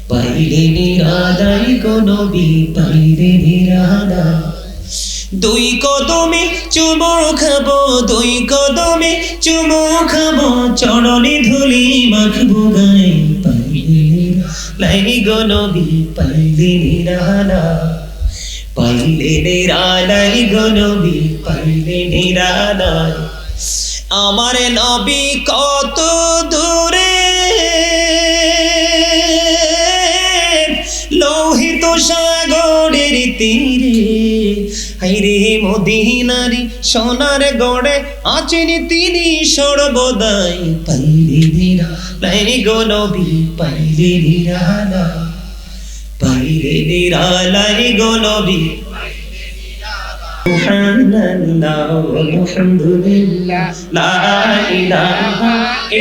পাইলে নিরালাই গো নবী, পাইলে নিরালাই। দুই কদমে চুমু খাবো, দুই কদমে চুমু খাবো, চরণে ধুলি মাখবো গায়ে, পাইলে নিরালাই গো নবী, পাইলে নিরালাই। পাইলে নিরালাই গো নবী, পাইলে নিরালাই। আমার নবী কত দূরে, লোহিত সাগরের তীরে, হাইরে মদিনারি সোনার গড়ে আছেন তিনি সর্বদাই, পাইলে নিরালাই গো নবী, পাইলে নিরালাই। পাইলে নিরালাই গো নবী, সুবহানাল্লাহ আলহামদুলিল্লাহ লা ইলাহা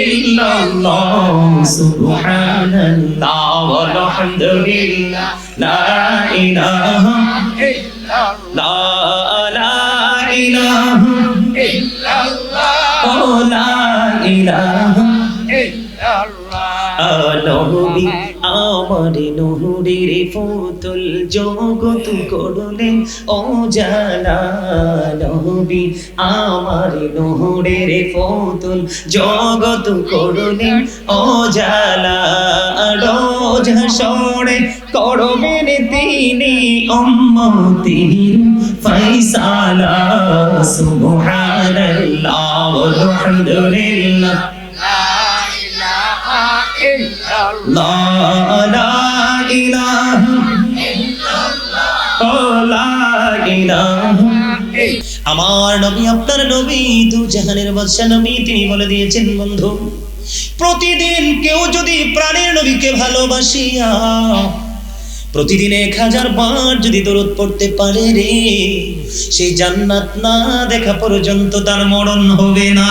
ইল্লাল্লাহ, সুবহানাল্লাহ আলহামদুলিল্লাহ লা ইলাহা ইল্লাল্লাহ, লা ইলাহা ইল্লাল্লাহ, লা ইলাহা ইল্লাল্লাহ। নবী আমার নূরের পুতুল, জগৎ করলেন ও জালা। নবী আমার নূরের পুতুল, জগৎ করলেন ও জালা। রোজ হাসরে করবেন তিনি উম্মতির ফয়সালা, সুবহানাল্লাহ আলহামদুলিল্লাহ লা ইলাহা ইল্লাল্লাহ। আমার নবী আপনার নবী, দু জাহানের বাদশা নবী, তিনি বলে দিয়েছেন বন্ধু, প্রতিদিন কেউ যদি প্রাণের নবীকে ভালোবাসিয়া প্রতিদিন 1000 বার যদি দরুদ পড়তে পারে রে, সেই জান্নাত না দেখা পর্যন্ত তার মরণ হবে না।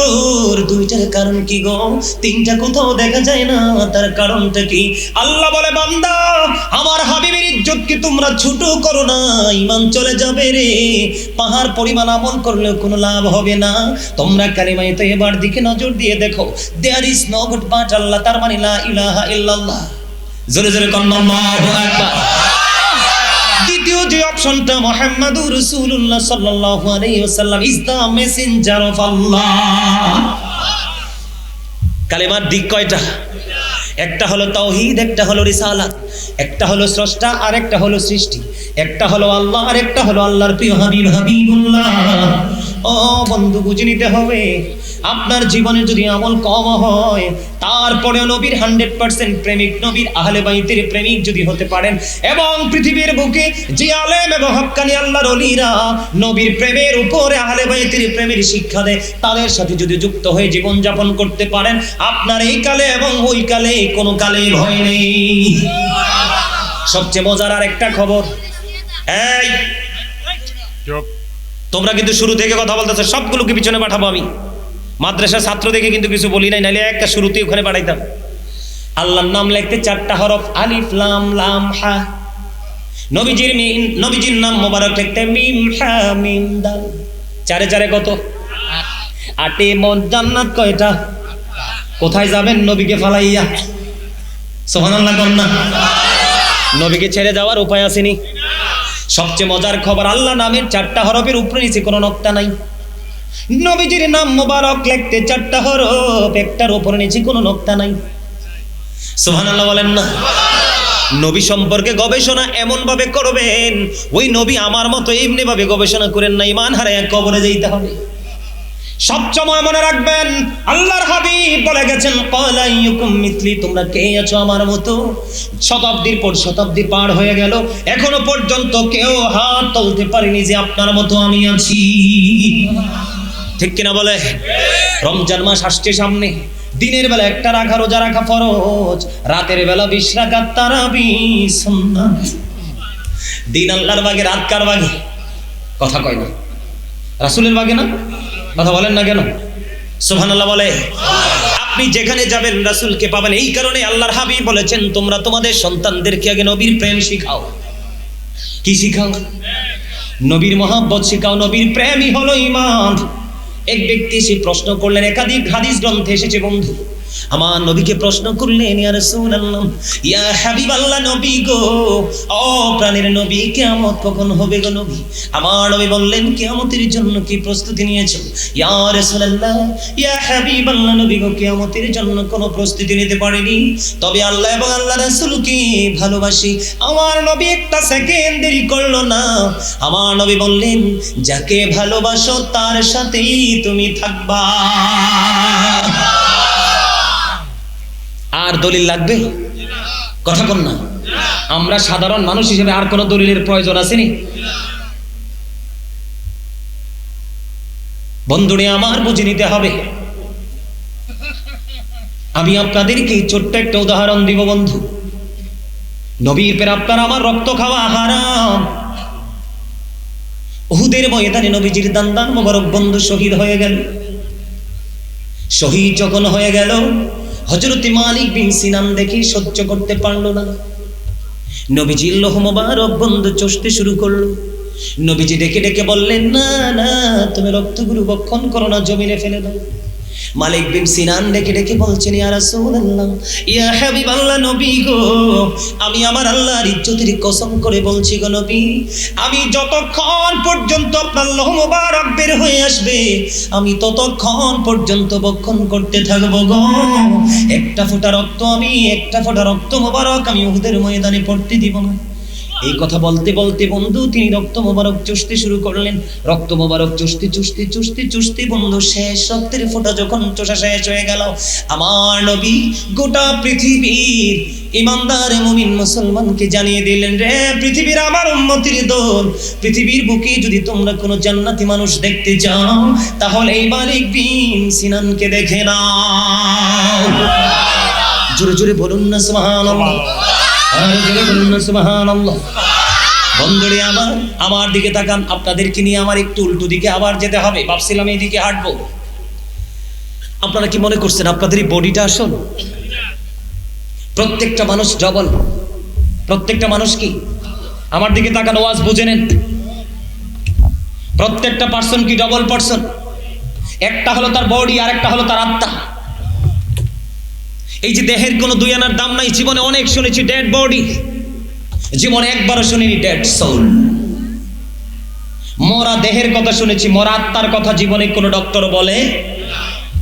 ওর দুইটার কারণ কি গো, তিনটা কোথাও দেখা যায় না, তার কারণটা কি? আল্লাহ বলে বান্দা, আমার হাবিবের ইজ্জতকে তোমরা ছোট করো না, ঈমান চলে যাবে রে, পাহাড় পরিমাণ আমল করলেও কোনো লাভ হবে না। তোমরা কালিমায়ে তয়্যিবার দিকে নজর দিয়ে দেখো, there is no god but Allah, তার মানে লা ইলাহা ইল্লাল্লাহ। জোরে জোরে আল্লাহু আকবার। দ্বিতীয় যে অপশনটা, মুহাম্মাদুর রাসূলুল্লাহ সাল্লাল্লাহু আলাইহি ওয়াসাল্লাম ইজ দা মেসেঞ্জার অফ আল্লাহ। কালেমার দিক কয়টা? একটা হলো তাওহীদ, একটা হলো রিসালাত, একটা হলো স্রষ্টা আর একটা হলো সৃষ্টি, একটা হলো আল্লাহ আর একটা হলো আল্লাহর প্রিয় হাবিব হাবিবুল্লাহ। ও বন্ধু, বুঝে নিতে হবে, আপনার জীবনে যদি আমল কম হয়, তারপরেও নবীর 100% প্রেমিক, নবীর আহলে বাইতের প্রেমিক যদি হতে পারেন, এবং পৃথিবীর বুকে যে আলেম এবং হক্কানি আল্লাহর ওলিরা নবীর প্রেমের উপরে আহলে বাইতের প্রেমের শিক্ষা দেয়, তাদের সাথে যদি যুক্ত হয়ে জীবন যাপন করতে পারেন, আপনার এই কালে এবং ওই কালে কোনো কালে ভয় নেই। সবচেয়ে মজার আর একটা খবর, এই তোমরা কিন্তু শুরু থেকে কথা বলতেছো, সবগুলোকে পিছনে পাঠাবো আমি। মাদ্রাসার ছাত্র দেখে কিন্তু কিছু বলি নাই, নাইলে একটা শুরুতেই ওখানে পাঠাইতাম। আল্লাহর নাম লিখতে 4টা হরফ, আলিফ লাম লাম হা। নবীজির নাম মোবারক লিখতে মিম হা মিম দাল। 4 4 কত? 8। মন জান্নাত কয়টা? কোথায় যাবেন নবীকে ফালাইয়া? সুবহানাল্লাহ কোন না? নবীকে ছেড়ে যাওয়ার উপায় আসেনি। সবচেয়ে মজার খবর, আল্লাহ নামের 4টা হরফের উপরে নিচে কোনো নকতা নাই। নবীজির নাম মোবারক লিখতে 4টা হরফ, একটার উপরে নিচে কোনো নকতা নাই। সুবহানাল্লাহ বলেন না? নবী সম্পর্কে গবেষণা এমন ভাবে করবেন, ওই নবী আমার মতো এমনি ভাবে গবেষণা করেন না, ঈমান হারায় কবরে যেতে হবে। সবসময় মনে রাখবেন, আল্লাহর হাবিব বলে গেছেন, ক্বালা আইয়ুকুম মিথলি, তোমরা কে আছো আমার মতো? শতাব্দীর পর শতাব্দী পার হয়ে গেল, এখনো পর্যন্ত কেউ হাত তুলতে পারেনি যে আপনার মতো আমি আছি। ঠিক কিনা বলে? রমজান মাস আসছে সামনে, দিনের বেলা 1 রাখা রোজা রাখা ফরজ, রাতের বেলা 20 রাকাত তারাবিহ সুন্নাত। দিন আল্লাহর বাগে, রাত কার বাগে? কথা কয় না, রাসূলের বাগে না? কথা বলেন না কেন? সুবহানাল্লাহ বলে। আপনি যেখানে যাবেন রাসূলকে পাবেন। এই কারণে আল্লাহর হাবিব বলেছেন, তোমরা তোমাদের সন্তানদেরকে আগে নবীর প্রেম শিখাও। কি শিখাও? নবীর মহব্বত শিখাও। নবীর প্রেমই হলো ঈমান। এক ব্যক্তি এসে প্রশ্ন করলেন, একাধিক হাদিস গ্রন্থে এসেছে বন্ধু, আমার নবীকে প্রশ্ন করলেন, ইয়া রাসূলুল্লাহ, ইয়া হাবিবাল্লাহ, নবী গো, ও প্রাণের নবী, কিয়ামত কখন হবে গো নবী? আমার নবী বললেন, কিয়ামতের জন্য কি প্রস্তুতি নিয়েছো? ইয়া রাসূলুল্লাহ, ইয়া হাবিবাল্লাহ, নবী গো, কিয়ামতের জন্য কোনো প্রস্তুতি নিতে পারিনি, তবে আল্লাহ এবং আল্লাহ রাসূলকে ভালোবাসি। আমার নবী একটা সেকেন্ড দেরি করলো না। আমার নবী বললেন, যাকে ভালোবাসো তার সাথেই তুমি থাকবা। আর দলিল লাগবে? কথা কন না। আমরা সাধারণ মানুষ হিসেবে আর কোনো দলিলের প্রয়োজন আসেনি? বন্ধুরে আমার, বুঝে নিতে হবে। আমি আপনাদেরকে ছোট্ট একটা উদাহরণ দিব বন্ধু। নবীর পর আপনার আমার রক্ত খাওয়া হারাম। উহুদের ময়দানে নবীজির দান্দান মোবারক বন্ধু শহীদ হয়ে গেল। শহীদ যখন হয়ে গেল, হযরত মালিক বিন সিনান দেখে সহ্য করতে পারল না। নবীজির লোহ মোবারক বন্ধু চষতে শুরু করলো। নবীজি ডেকে ডেকে বললেন, না না, তুমি রক্তগুলো বক্ষণ করো না, জমিনে ফেলে দাও। মালিক বিন সিনান ডেকে ডেকে বলছেন, ইয়া রাসূলুল্লাহ, ইয়া হাবিবাল্লাহ, নবী গো, আমি আমার আল্লাহর ইজ্জতের কসম করে বলছি গো নবী, আমি যতক্ষণ পর্যন্ত আপনার লোহ মোবারক বের হয়ে আসবে, আমি ততক্ষণ পর্যন্ত বক্ষণ করতে থাকবো গো। একটা ফোঁটা রক্ত মোবারক আমি উহুদের ময়দানে পড়তে দিব না। এই কথা বলতে বলতে বন্ধু তিনি রক্ত মোবারক চুষতে শুরু করলেন। রক্ত মোবারক চুষতে বন্ধু শেষ রক্তের ফোঁটা যখন চোষা শেষ হয়ে গেল, আমার নবী গোটা পৃথিবীর ইমানদার মুমিন মুসলমানকে জানিয়ে দিলেন, রে পৃথিবীর আমার উম্মতির দল, পৃথিবীর বুকে যদি তোমরা কোনো জান্নাতি মানুষ দেখতে চাও, তাহলে এই মালিক বিন সিনানকে দেখে নাও। জোরে জোরে বলুন না সুবহানাল্লাহ, আর জোরে বলুন না সুবহানাল্লাহ। বন্ধুরে আমার দিকে তাকান। আপনাদেরকে নিয়ে আমার একটু উল্টো দিকে আবার যেতে হবে। ভাবছিলাম এই দিকে হাঁটবো। আপনারা কি মনে করছেন আপনাদের এই বডিটা আসল? প্রত্যেকটা মানুষ ডবল। প্রত্যেকটা মানুষ কি? আমার দিকে তাকান, ওয়াজ বুঝে নেন। প্রত্যেকটা পার্সন কি ডবল পার্সন? একটা হলো তার বডি, আর একটা হলো তার আত্মা। এই যে দেহের কোনো দুই আনার দাম নাই। জীবনে অনেক শুনেছি ডেড বডি, জীবনে একবারও শুনিনি ডেড সোল। মরা দেহের কথা শুনেছি, মরা আত্মার কথা জীবনে কোনো ডক্টর বলে?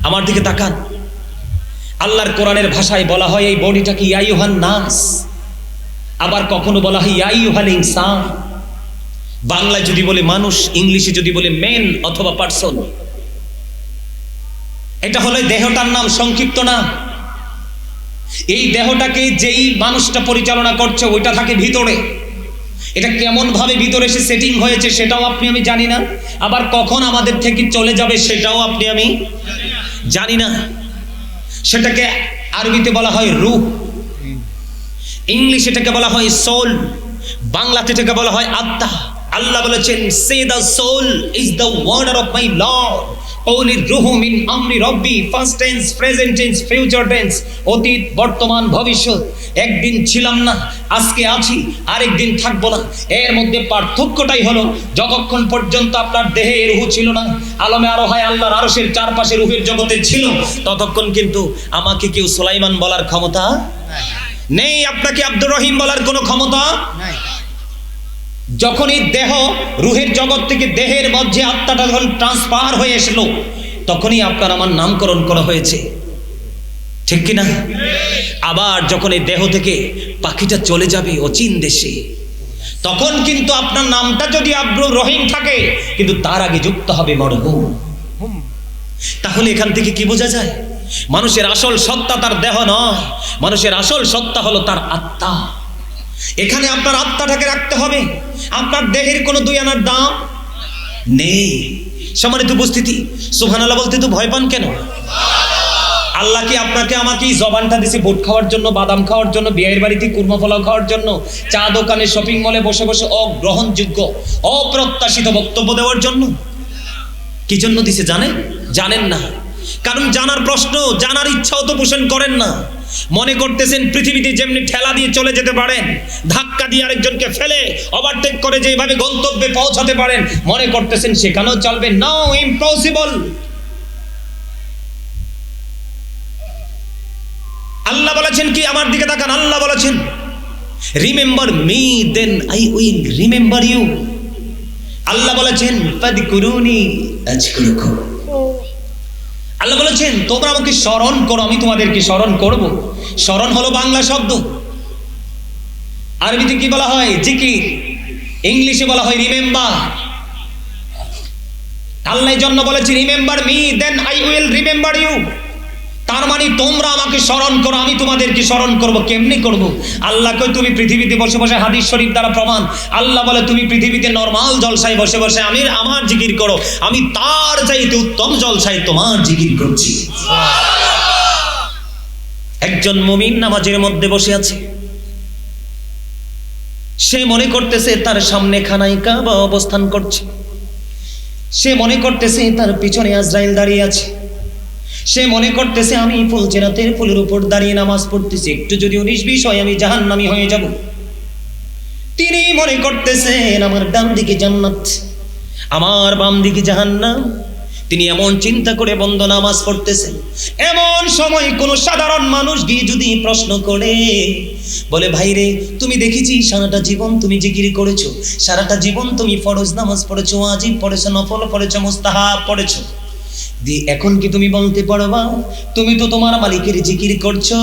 আমার দিকে তাকান। আল্লাহর কোরআনের ভাষায় বলা হয় এই বডিটাকে ইয়া আইয়ুহান নাস, আবার কখনো বলা হয় ইয়া আইয়ুহাল ইনসান। বাংলায় যদি বলে মানুষ, ইংলিশে যদি বলে মেন অথবা পার্সন। এটা হলো দেহটার নাম, সংক্ষিপ্ত নাম। এই দেহটাকে যেই মানুষটা পরিচালনা করছে ওইটা থাকে ভিতরে। এটা কেমন ভাবে ভিতরে এসে সেটিং হয়েছে সেটাও আপনি আমি জানি না। আবার কখন আমাদের থেকে চলে যাবে সেটাও আপনি আমি জানি না। সেটাকে আরবিতে বলা হয় রূহ, ইংলিশে এটাকে বলা হয় সোল, বাংলাতে এটাকে বলা হয় আত্মা। আল্লাহ বলেছেন, say the soul is the order of my lord, ওলি রুহু মিন আমরি রব্বি। First tense, present tense, future tense, অতীত, বর্তমান, ভবিষ্যৎ। একদিন ছিলাম না, আজকে আছি, আরেকদিন থাকবো না। এর মধ্যে পার্থক্যটাই হলো যতক্ষণ পর্যন্ত আপনার দেহে রুহু ছিল না, আলমে আরো হয় আল্লাহর আরশের চারপাশে রুহের জগতে ছিল, ততক্ষণ কিন্তু আমাকে কেউ সুলাইমান বলার ক্ষমতা নেই, আপনাকে আব্দুর রহিম বলার কোনো ক্ষমতা নাই। যখনই দেহ রুহের জগৎ থেকে দেহের মধ্যে আত্মাটা যখন ট্রান্সফার হয়ে এসলো, তখনই আপনার আমার নামকরণ করা হয়েছে, ঠিক কিনা? আবার যখন এই দেহ থেকে পাখিটা চলে যাবে অচিন দেশে, তখন কিন্তু আপনার নামটা যদি আব্দুর রহিম থাকে, কিন্তু তার আগে যুক্ত হবে মরহুম। তাহলে এখান থেকে কি বোঝা যায়? মানুষের আসল সত্তা তার দেহ নয়, মানুষের আসল সত্তা হলো তার আত্মা। এখানে আপনার আত্মাটাকে রাখতে হবে। আপনার দেহের কোনো দুই আনার দাম নেই। সম্মানিত উপস্থিতি, সুবহানাল্লাহ বলতে তো ভয় পান কেন? আল্লাহ কি আপনাকে আমাকে জবানটা দিছে ভোট খাওয়ার জন্য, বাদাম খাওয়ার জন্য, বিয়ের বাড়িতে কুরমা পোলাও খাওয়ার জন্য, চা দোকানে, শপিং মলে বসে বসে অগ্রহণযোগ্য অপ্রত্যাশিত বক্তব্য দেওয়ার জন্য? কি জন্য দিছে জানেন? জানেন না। কারণ জানার প্রশ্ন, জানার ইচ্ছাও তো পোষণ করেন না। মনে করতেছেন পৃথিবীতে যেমনি ঠেলা দিয়ে চলে যেতে পারেন, ধাক্কা দিয়ে আরেকজনকে ফেলে ওভারটেক করে যেভাবে গন্তব্যে পৌঁছাতে পারেন, মনে করতেছেন সেখানেও চলবে। No, impossible. আল্লাহ বলেছেন কি, আমার দিকে তাকান, আল্লাহ বলেছেন remember me then I will remember you. আল্লাহ বলেছেন ফাযকুরুনি আযকুরুকুম। আল্লাহ বলেছেন তোমরা আমাকে স্মরণ করো, আমি তোমাদেরকে স্মরণ করব। স্মরণ হলো বাংলা শব্দ, আরবিতে কি বলা হয়? জিকির। ইংলিশে বলা হয় রিমেম্বার। আল্লাহ জন্য বলেছে remember me then I will remember you. তার মানে তোমরা আমাকে স্মরণ করো, আমি তোমাদেরকে স্মরণ করব। কেমনি করব? আল্লাহ কই তুমি পৃথিবীতে বসে বসে, হাদিস শরীফ দ্বারা প্রমাণ, আল্লাহ বলে তুমি পৃথিবীতে নরমাল জলসায় বসে বসে আমার জিকির করো, আমি তার চাইতে উত্তম জলসায় তোমার জিকির করছি। একজন মুমিন নামাজের মধ্যে বসে আছে, সে মনে করতেছে তার সামনে খানায় কাবা অবস্থান করছে, সে মনে করতেছে তার পিছনে আজরাইল দাঁড়িয়ে আছে, সে মনে করতেছে আমি ফুলচেরাতের ফুলের উপর দাঁড়িয়ে নামাজ পড়তেছি, একটু যদি 19-20 হয় আমি জাহান্নামী হয়ে যাব। তিনি মনে করতেছেন আমার ডান দিকে জান্নাত, আমার বাম দিকে জাহান্নাম। তিনি এমন চিন্তা করে বন্ধ নামাজ পড়তেছেন। এমন সময় কোনো সাধারণ মানুষ গিয়ে যদি প্রশ্ন করে, বলে ভাই রে, তুমি দেখেছি সারাটা জীবন তুমি জিকির করেছো, সারাটা জীবন তুমি ফরজ নামাজ পড়েছো, ওয়াজিব পড়েছো, নফল পড়েছো, মুস্তাহাব পড়েছো, এখন কি তুমি বলতে পারবা তুমি তো তোমার মালিকের জিকির করছো,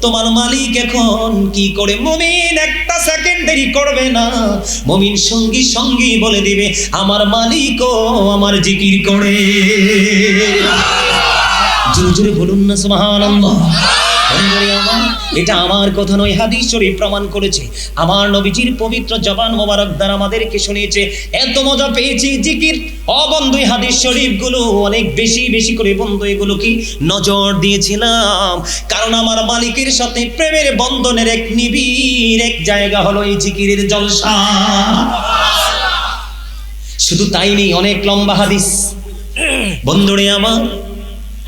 তোমার মালিক এখন কি করে? মুমিন একটা সেকেন্ড দেরি করবে না, মুমিন সঙ্গী সঙ্গী বলে দিবে আমার মালিকও আমার জিকির করে। জোরে জোরে বলুন না সুবহানাল্লাহ। এটা আমার কথা নয়, হাদিস শরীফ প্রমাণ করেছে, আমার নবীজির পবিত্র জবান মোবারক দ্বারা আমাদেরকে শুনিয়েছে। এত মজা পেয়েছি জিকির ও বন্ধু, হাদিস শরীফ গুলো অনেক বেশি বেশি করে বন্ধু এগুলো কি নজর দিয়েছিলাম, কারণ আমার মালিকের সাথে প্রেমের বন্ধনের এক নিবিড় এক জায়গা হলো এই জিকিরের জলসা। শুধু তাই নেই, অনেক লম্বা হাদিস। বন্ধুরে আমার,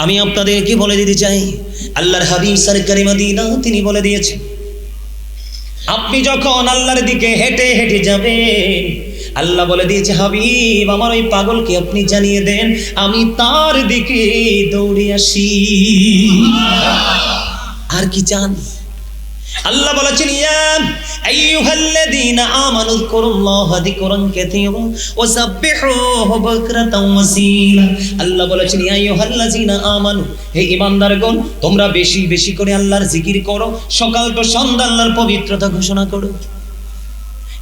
আমি আপনাদেরকে বলে দিতে চাই, আল্লাহর হাবিব সরকারি মদিনা তিনি বলে দিয়েছেন, আপনি যখন আল্লাহর দিকে হেঁটে হেঁটে যাবেন, আল্লাহ বলে দিয়েছে হাবিব আমার ওই পাগলকে আপনি জানিয়ে দেন আমি তার দিকে দৌড়ে আসি। আর কি চান? আল্লাহ বলেছেন ইয়া আইয়ুহাল্লাযীনা আমানু যকুরুল্লাহা যিকরান কাসীরা ওয়া সাব্বিহুহু বুকরাতাও ওয়াসীলা। আল্লাহ বলেছেন ইয়া আইয়ুহাল্লাযীনা আমানু, হে ঈমানদারগণ তোমরা বেশি বেশি করে আল্লাহর জিকির করো, সকাল তো সন্ধ্যা আল্লাহর পবিত্রতা ঘোষণা করো।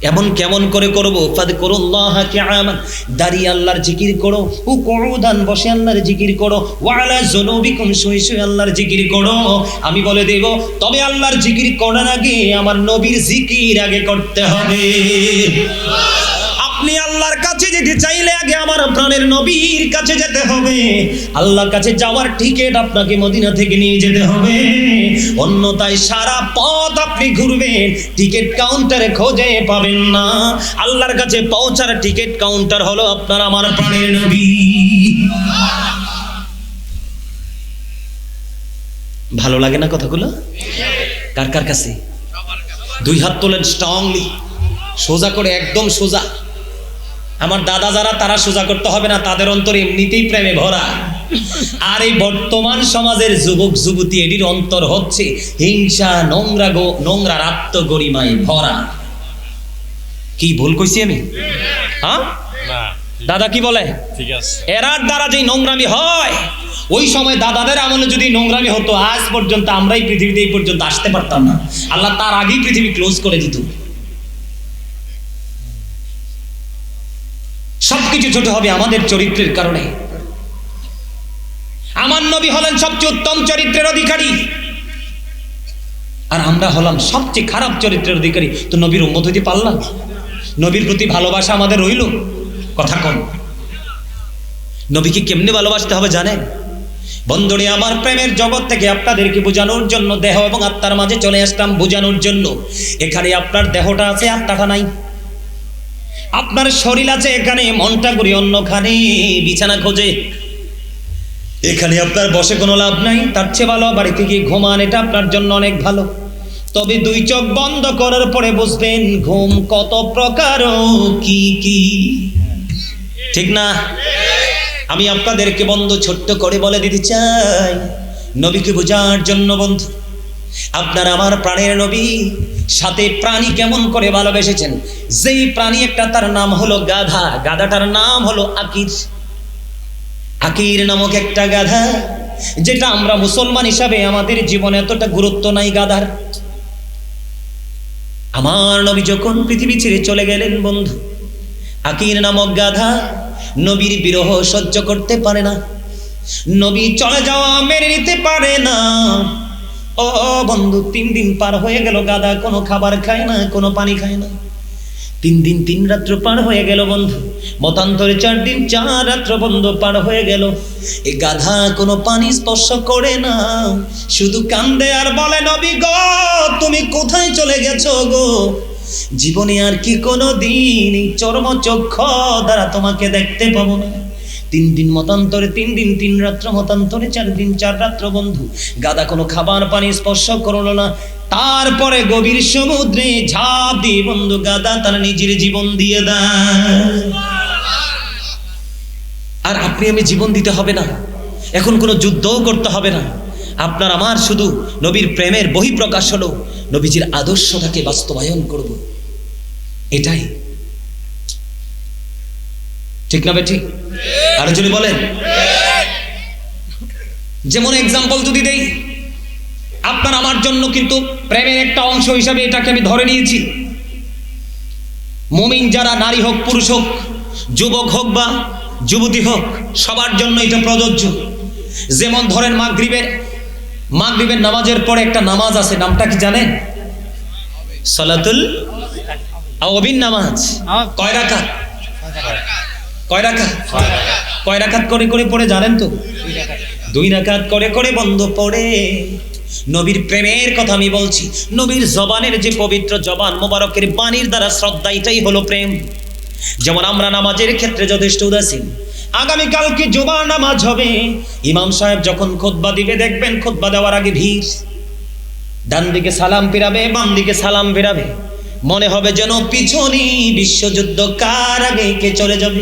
এমন কেমন করে করব? ফাযকুরুল্লাহা কিয়ামান, দাঁড়িয়ে আল্লাহর জিকির করো, কুউদান বসে আল্লাহর জিকির করো, ওয়া আলা যুনুবিকুম শুয়ে শুয়ে আল্লাহর জিকির করো। আমি বলে দেব, তবে আল্লাহর জিকির করার আগে আমার নবীর জিকির আগে করতে হবে। আপনি আল্লাহর কাছে যেতে চাইলে আগে আমার প্রাণের নবীর কাছে যেতে হবে। আল্লাহর কাছে যাওয়ার টিকিট আপনাকে মদিনা থেকে নিয়ে যেতে হবে, অন্যথায় সারা পথ আপনি ঘুরবেন, টিকিট কাউন্টারে খোঁজে পাবেন না। আল্লাহর কাছে পৌঁছার টিকিট কাউন্টার হলো আপনার আমার প্রাণের নবী। ভালো লাগে না কথাগুলো? কার কার কাছে? দুই হাত তোলেন স্ট্রংলি, সোজা করে, একদম সোজা। আমার দাদা যারা, তারা সোজা করতে হবে না, তাদের অন্তর এমনিতেই প্রেমে ভরা। আর এই বর্তমান সমাজের যুবক যুবতী, এটির অন্তর হচ্ছে হিংসা, নোংরা আত্মগরিমায় ভরা। কি ভুল কইছি আমি? হ্যাঁ দাদা কি বলে? ঠিক আছে। এরার দ্বারা যে নোংরামি হয়, ওই সময় দাদাদের আমলে যদি নোংরামি হতো, আজ পর্যন্ত আমরাই পৃথিবীতে এই পর্যন্ত আসতে পারতাম না। আল্লাহ তার আগেই পৃথিবী ক্লোজ করে দিত। সবকিছু ছোট হবে আমাদের চরিত্রের কারণে। আমার নবী হলেন সবচেয়ে উত্তম চরিত্রের অধিকারী, আর আমরা হলাম সবচেয়ে খারাপ চরিত্রের অধিকারী। তো নবীর উম্মত হইতে পারলাম? নবীর প্রতি ভালোবাসা আমাদের রইল? কথা কম। নবীকে কেমনে ভালোবাসতে হবে জানেন? বন্ধুরে আমার, প্রেমের জগৎ থেকে আপনাদেরকে বোঝানোর জন্য দেহ এবং আত্মার মাঝে চলে আসলাম, বোঝানোর জন্য। এখানে আপনার দেহটা আছে, আত্মাটা নাই। আপনার শরীর আছে এখানে, মনটা করি অন্যখানে, বিছানা খোঁজে। এখানে আপনার বসে কোনো লাভ নাই, তার চেয়ে ভালো বাড়িতে গিয়ে ঘুমান, এটা আপনার জন্য অনেক ভালো। তবে দুই চোখ বন্ধ করার পরে বুঝবেন ঘুম কত প্রকার কি কি, ঠিক না? আমি আপনাদেরকে বন্ধু ছোট্ট করে বলে দিতে চাই, নবীকে বোঝার জন্য বন্ধু, আপনার আমার প্রাণের নবী সাথে প্রাণী কেমন করে ভালোবেসেছেন। যেই প্রাণী একটা, তার নাম হলো গাধা, গাধাটার নাম হলো আকির। আকির নামক একটা গাধা, যেটা আমরা মুসলমান হিসাবে আমাদের জীবনে এতটা গুরুত্ব নাই গাধার। আমার নবী যখন পৃথিবী ছেড়ে চলে গেলেন বন্ধু, আকির নামক গাধা নবীর বিরহ সহ্য করতে পারে না, নবী চলে যাওয়া মেনে নিতে পারে না। ও বন্ধু, 3 দিন পার হয়ে গেল, গাধা কোনো খাবার খায় না, কোনো পানি খায় না। 3 দিন 3 রাত্র পার হয়ে গেল বন্ধু, মতান্তরে 4 দিন 4 রাত্র বন্ধু পার হয়ে গেল। এই গাধা কোনো পানি স্পর্শ করে না, শুধু কান্দে আর বলে, নবী গো তুমি কোথায় চলে গেছো গো? জীবনে আর কি কোনো দিন এই চর্মচক্ষু দ্বারা তোমাকে দেখতে পাবো না। 3 দিন মতান্তরে 3 দিন 3 রাত্র, মতান্তরে 4 দিন 4 রাত্র বন্ধু, গাধা কোনো খাবার পানি স্পর্শ করলো না। তারপরে গভীর সমুদ্রে ঝাঁপ দিয়ে বন্ধু গাধা তার নিজের জীবন দিয়ে দেয়। আর আপনি আমি জীবন দিতে হবে না, এখন কোনো যুদ্ধও করতে হবে না। আপনার আমার শুধু নবীর প্রেমের বহিঃপ্রকাশ হলো নবীজির আদর্শটাকে বাস্তবায়ন করব, এটাই ঠিক না বেঠিক? আর যদি বলেন, যেমন এক্সাম্পল যদি দেই, আপনার আমার জন্য কিন্তু প্রেমের একটা অংশ হিসাবে এটাকে আমি ধরে নিয়েছি। মুমিন যারা, নারী হোক পুরুষ হোক, যুবক হোক বা যুবতী হোক, সবার জন্য এটা প্রযোজ্য। যেমন ধরেন মাগরিবের নামাজের পরে একটা নামাজ আছে, নামটা কি জানেন? সালাতুল আওয়াবিন নামাজ। কয় রাকাত? কয় রাকাত করে করে পড়ে জানেন তো? 2 রাকাত করে করে বন্ধ পড়ে। নবীর প্রেমের কথা আমি বলছি, নবীর জবানের যে পবিত্র জবান মোবারকের বাণীর দ্বারা শ্রদ্ধা, এটাই হলো প্রেম। যেমন আমরা নামাজের ক্ষেত্রে যথেষ্ট উদাসীন। আগামীকালকে জুমার নামাজ হবে, ইমাম সাহেব যখন খুতবা দিবে দেখবেন খুতবা দেওয়ার আগে ভিড়, ডান দিকে সালাম ফিরাবে, বাম দিকে সালাম ফিরাবে, মনে হবে যেন পিছনে বিশ্বযুদ্ধ, কার আগে কে চলে যাবে।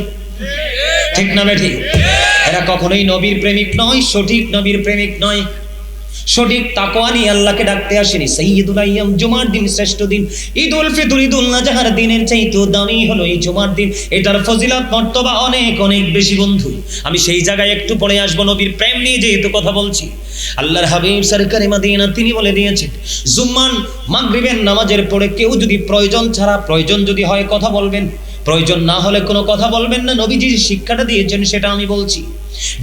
ঠিক না বেঠিক? এরা কখনোই নবীর প্রেমিক নয়, সঠিক নবীর প্রেমিক নয়। সঠিক তাকওয়া নিয়ে আল্লাহকে ডাকতে আসেনি। সাইয়্যিদুল আইয়াম, জুমার দিন শ্রেষ্ঠ দিন। ঈদুল ফিতর, ঈদুল আজহার দিনের চাইতেও দামি হলো এই জুমার দিন। এটার ফজিলত মর্তবা অনেক অনেক বেশি বন্ধু। আমি সেই জায়গায় একটু পরে আসবো। নবীর প্রেম নিয়ে যেহেতু কথা বলছি, আল্লাহর হাবিব সরকারে মদিনা তিনি বলে দিয়েছেন, জুম্মান মাগরিবের নামাজের পরে কেউ যদি প্রয়োজন ছাড়া, প্রয়োজন যদি হয় কথা বলবেন, প্রয়োজন না হলে কোনো কথা বলবেন না। নবীজি শিক্ষাটা দিয়েছেন সেটা আমি বলছি।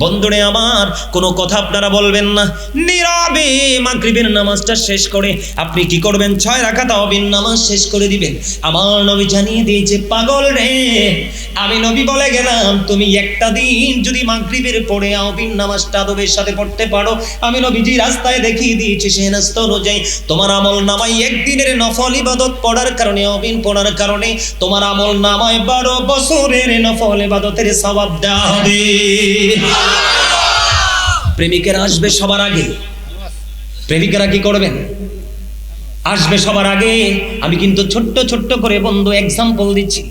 বন্ধুরে আমার, কোনো কথা আপনারা বলবেন না, নীরবে মাগরিবের নামাজটা শেষ করে আপনি কি করবেন? 6 রাকাত আওয়াবিন নামাজ শেষ করে দিবেন। আমার নবী জানিয়ে দিয়েছে, পাগল রে, আমি নবী বলে গেলাম, তুমি একটা দিন যদি মাগরিবের পরে আওয়াবিন নামাজটা আদবের সাথে পড়তে পারো, আমি নবীজি রাস্তায় দেখিয়ে দিয়েছি সেই রাস্তা অনুযায়ী তোমার আমল নামায় একদিনের নফল ইবাদত পড়ার কারণে, আওয়াবিন পড়ার কারণে তোমার আমল নামায় 12 বছরের নফল ইবাদতের সওয়াব দেওয়া হবে। প্রেমিকেরা আসবে সবার আগে। প্রেমিকেরা কি করবেন? আসবে সবার আগে। আমি কিন্তু ছোট্ট ছোট্ট করে বন্ধু এক্সাম্পল দিচ্ছি।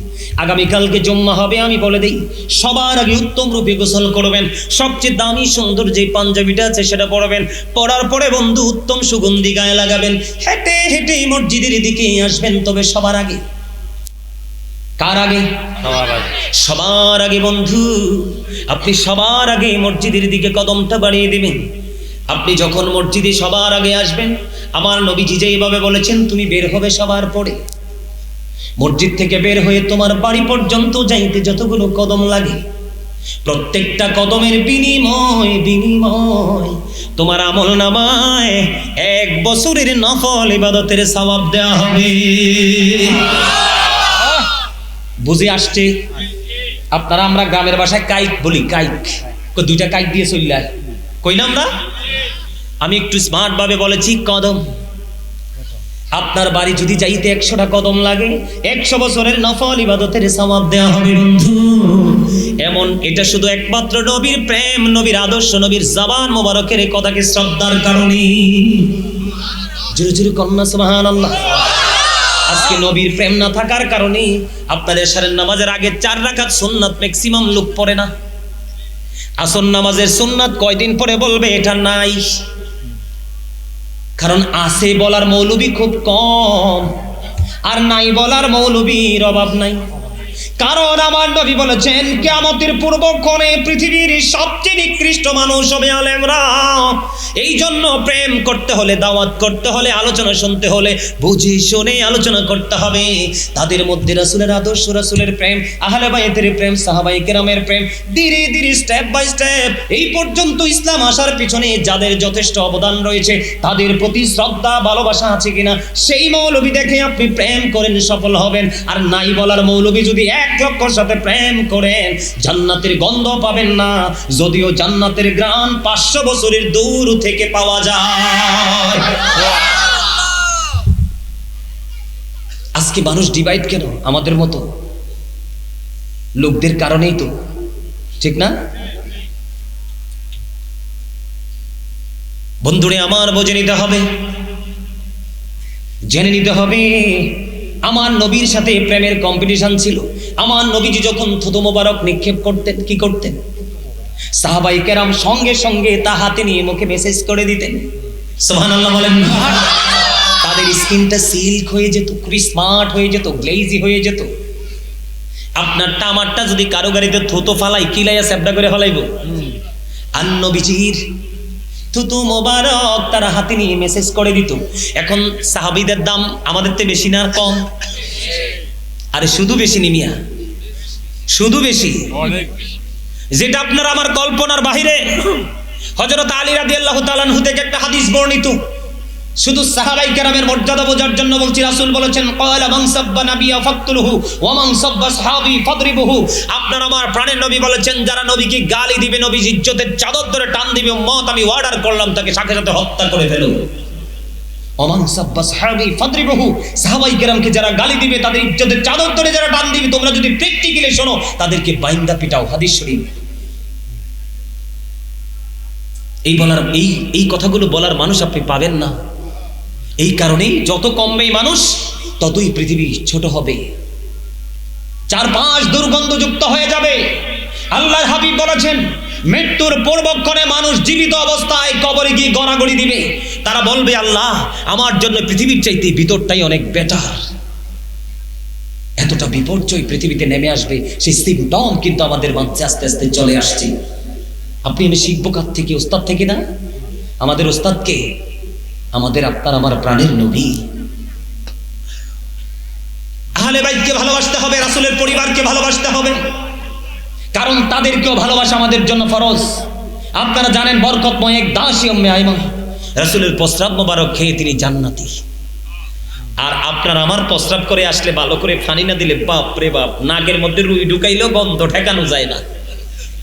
আগামীকালকে জুম্মা হবে, আমি বলে দিই, সবার আগে উত্তম রূপে গোসল করবেন, সবচেয়ে দামি সুন্দর যে পাঞ্জাবিটা আছে সেটা পরবেন, পরার পরে বন্ধু উত্তম সুগন্ধি গায়ে লাগাবেন, হেঁটে হেঁটে মসজিদের দিকে আসবেন। তবে সবার আগে, কার আগে? সবার আগে বন্ধু, আপনি সবার আগে মসজিদের দিকে কদমটা বাড়িয়ে দিবেন। আপনি যখন মসজিদে সবার আগে আসবেন, আমার নবীজি যেইভাবে বলেছেন, তুমি বের হবে সবার পরে। মসজিদ থেকে বের হয়ে তোমার বাড়ি পর্যন্ত যাইতে যতগুলো কদম লাগে, প্রত্যেকটা কদমের বিনিময় তোমার আমল নামায় 1 বছরের নফল ইবাদতের সওয়াব দেওয়া হবে। বুঝে আসছে? আপনারা, আমরা গ্রামের ভাষায় কাইক বলি, কাইক। 2টা কাইক দিয়ে চললে কই না আমরা? আমি একটু স্মার্ট ভাবে বলেছি কদম। আপনার বাড়ি যদি যাইতে 100টা কদম লাগে, 100 বছরের নফল ইবাদতের সওয়াব দেওয়া হবে বন্ধু। এমন, এটা শুধু একমাত্র নবীর প্রেম, নবীর আদর্শ, নবীর জবান মোবারকের এই কথাকে শ্রদ্ধার কারণে। জোরে জোরে কন্যা সুবহানাল্লাহ। আজকে নবীর প্রেম না থাকার কারণে আপনার এশারের নামাজের আগে 4 রাকাত সুন্নাত ম্যাক্সিমাম লোক পড়ে না। আসর নামাজের সুন্নাত কয়দিন পরে বলবে এটা নাই। কারণ আছে বলার মৌলবী খুব কম, আর নাই বলার মৌলবীর অভাব নাই। কারণ আমার নবী বলেছেন কিয়ামতের পূর্বক্ষণে পৃথিবীর সবচেয়ে নিকৃষ্ট মানুষ হবে আলেমরা। এই জন্য প্রেম করতে হলে, দাওয়াত করতে হলে, আলোচনা শুনতে হলে বুঝে শুনে আলোচনা করতে হবে। তাদের মধ্যে রাসূলের আদর্শ, রাসূলের প্রেম, আহলে বাইতের প্রেম, সাহাবায়ে কেরামের প্রেম, ধীরে ধীরে স্টেপ বাই স্টেপ এই পর্যন্ত ইসলাম আসার পিছনে যাদের যথেষ্ট অবদান রয়েছে তাদের প্রতি শ্রদ্ধা ভালোবাসা আছে কিনা সেই মৌলবী দেখে আপনি প্রেম করেন, সফল হবেন। আর নাই বলার মৌলবী যদি 1 লক্ষর সাথে প্রেম করেন জান্নাতের গন্ধ পাবেন না, যদিও জান্নাতের ঘ্রাণ 500 বছরের দূর থেকে পাওয়া যায়। আজকে মানুষ ডিভাইড কেন? আমাদের মতো লোকদের কারণেই তো, ঠিক না? বন্ধুরে আমার বুঝে নিতে হবে, জেনে নিতে হবে আমার নবীর সাথে প্রেমের কম্পিটিশন ছিল। আমার নবীজি যখন থুতু মোবারক নিক্ষেপ করতেন, কি করতেন? সাহাবায়ে কেরাম সঙ্গে সঙ্গে তা হাতে নিয়ে মুখে মেসেজ করে দিতেন। সুবহানাল্লাহ বলেন। তাদের স্কিনটা সিল্ক হয়ে যেত, খুব স্মার্ট হয়ে যেত, গ্লেজি হয়ে যেত। আপনারটা আমারটা যদি কারো গাড়িতে থুতু ফালাই কিলাইয়া স্যাপটা করে ফেলাইব। আর নবীজির থুতু মোবারক তারা হাতে নিয়ে মেসেজ করে দিত। এখন সাহাবীদের দাম আমাদের থেকে বেশি না কম? আরে শুধু বেশি নিমিয়া, শুধু বেশি, যেটা আপনার আমার কল্পনার বাহিরে। হযরত আলী রাদিয়াল্লাহু তাআলা আনহু থেকে একটা হাদিস বর্ণিত, শুধু সাহাবায়ে কেরামের মর্যাদা বোঝার জন্য বলছি। রাসূল বলেছেন ক্বালা মান সাব্বা নাবিয়া ফাকতুলহু ওয়া মান সাব্বা সাহাবী ফাদরিবহু। আপনার আমার প্রাণের নবী বলেছেন যারা নবীকে গালি দিবে, নবীর ইজ্জতের চাদর ধরে টান দিবে, উম্মত আমি অর্ডার করলাম তাকে সাথে সাথে হত্যা করে ফেলো। ওয়া মান সাব্বা সাহাবী ফাদরিবহু, সাহাবায়ে কেরামকে যারা গালি দিবে, তাদের ইজ্জতের চাদর ধরে যারা টান দিবে, তোমরা যদি প্র্যাকটিক্যালি শোনো তাদেরকে বাইন্দা পিটাও। হাদিস শরীফ। এই কথাগুলো বলার মানুষ আপনি পাবেন না। এই কারণেই যত কমবে মানুষ ততই পৃথিবী ছোট হবে, চারপাশ দুর্গন্ধযুক্ত হয়ে যাবে। আল্লাহর হাবিব বলেছেন মৃত্যুর পূর্বক্ষণে মানুষ জীবিত অবস্থায় কবরে গিয়ে গড়াগড়ি দিবে। তারা বলবে আল্লাহ আমার জন্য পৃথিবীর চাইতে ভিতরটাই অনেক বেটার। এতটা বিপর্যয় পৃথিবীতে নেমে আসবে, সেই সিম্পটম কিন্তু আমাদের মাঝে আস্তে আস্তে চলে আসছে। আপনি আমি শিখবো কার থেকে? ওস্তাদ থেকে না। আমাদের ওস্তাদকে আমাদের আপনার আমার প্রাণের নবী। আহলে বাইতকে ভালোবাসতে হবে, রাসূলের পরিবারকে ভালোবাসতে হবে, কারণ তাদেরকেও ভালোবাসা আমাদের জন্য ফরজ। আপনারা জানেন বরকতময় এক দাসী উম্মে আইমান রাসূলের প্রস্রাব মোবারক খেয়ে তিনি জান্নাতি। আর আপনার আমার প্রস্রাব করে আসলে ভালো করে পানি না দিলে বাপ রে বাপ, নাকের মধ্যে রুই ঢুকাইলেও গন্ধ ঠেকানো যায় না,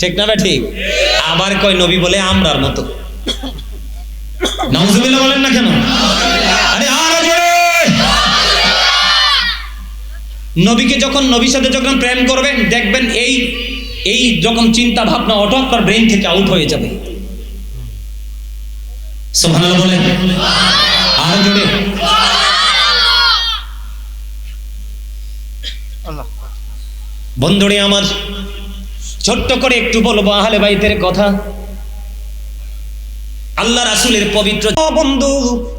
ঠিক না? ঠিক। আবার কয় নবী বলে আমরার মতো। নাউজুবিল্লাহ বলেন না কেন? আরে নবীকে যখন, নবীর সাথে যখন প্রেম করবেন দেখবেন এই যখন চিন্তা ভাবনা অটো আপনার ব্রেন থেকে আউট হয়ে যাবে। সুবহানাল্লাহ বলেন। আর জোরে বন্ধুরে আমার, ছোট্ট করে একটু বলবো আহলে বাইতের কথা। আল্লাহ রাসূলের পবিত্র বন্ধু,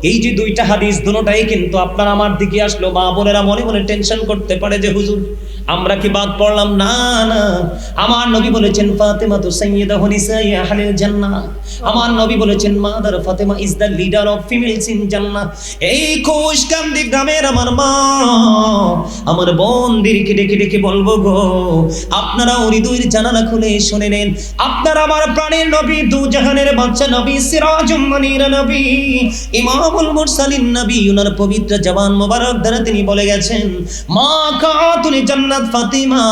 এই যে দুইটা হাদিস দুটোটাই কিন্তু আপনার আমার দিকে আসলো। মা বোনেরা মনে মনে টেনশন করতে পারে যে হুজুর আমরা কি বাদ পড়লাম? না না, আমার নবী বলেছেন ফাতেমা তো সাইয়্যিদাতু নিসাই আহলিল জান্নাহ। আমার নবী বলেছেন mother Fatema is the leader of females in জান্নাহ। এই কোষকান্দি গ্রামের আমার মা আমার বোনদেরকে ডেকে ডেকে বলবো গো, আপনারা হৃদয়ের জানালা খুলে শুনে নেন। আপনারা আমার প্রাণের নবী, দু জাহানের বাদশা নবী, সিরাজুম মুনির নবী, ইমামুল মুরসালিন নবী, ওনার পবিত্র জবান মোবারক দ্বারা তিনি বলে গেছেন মা কাতুল জান্নাত ফাতিমা।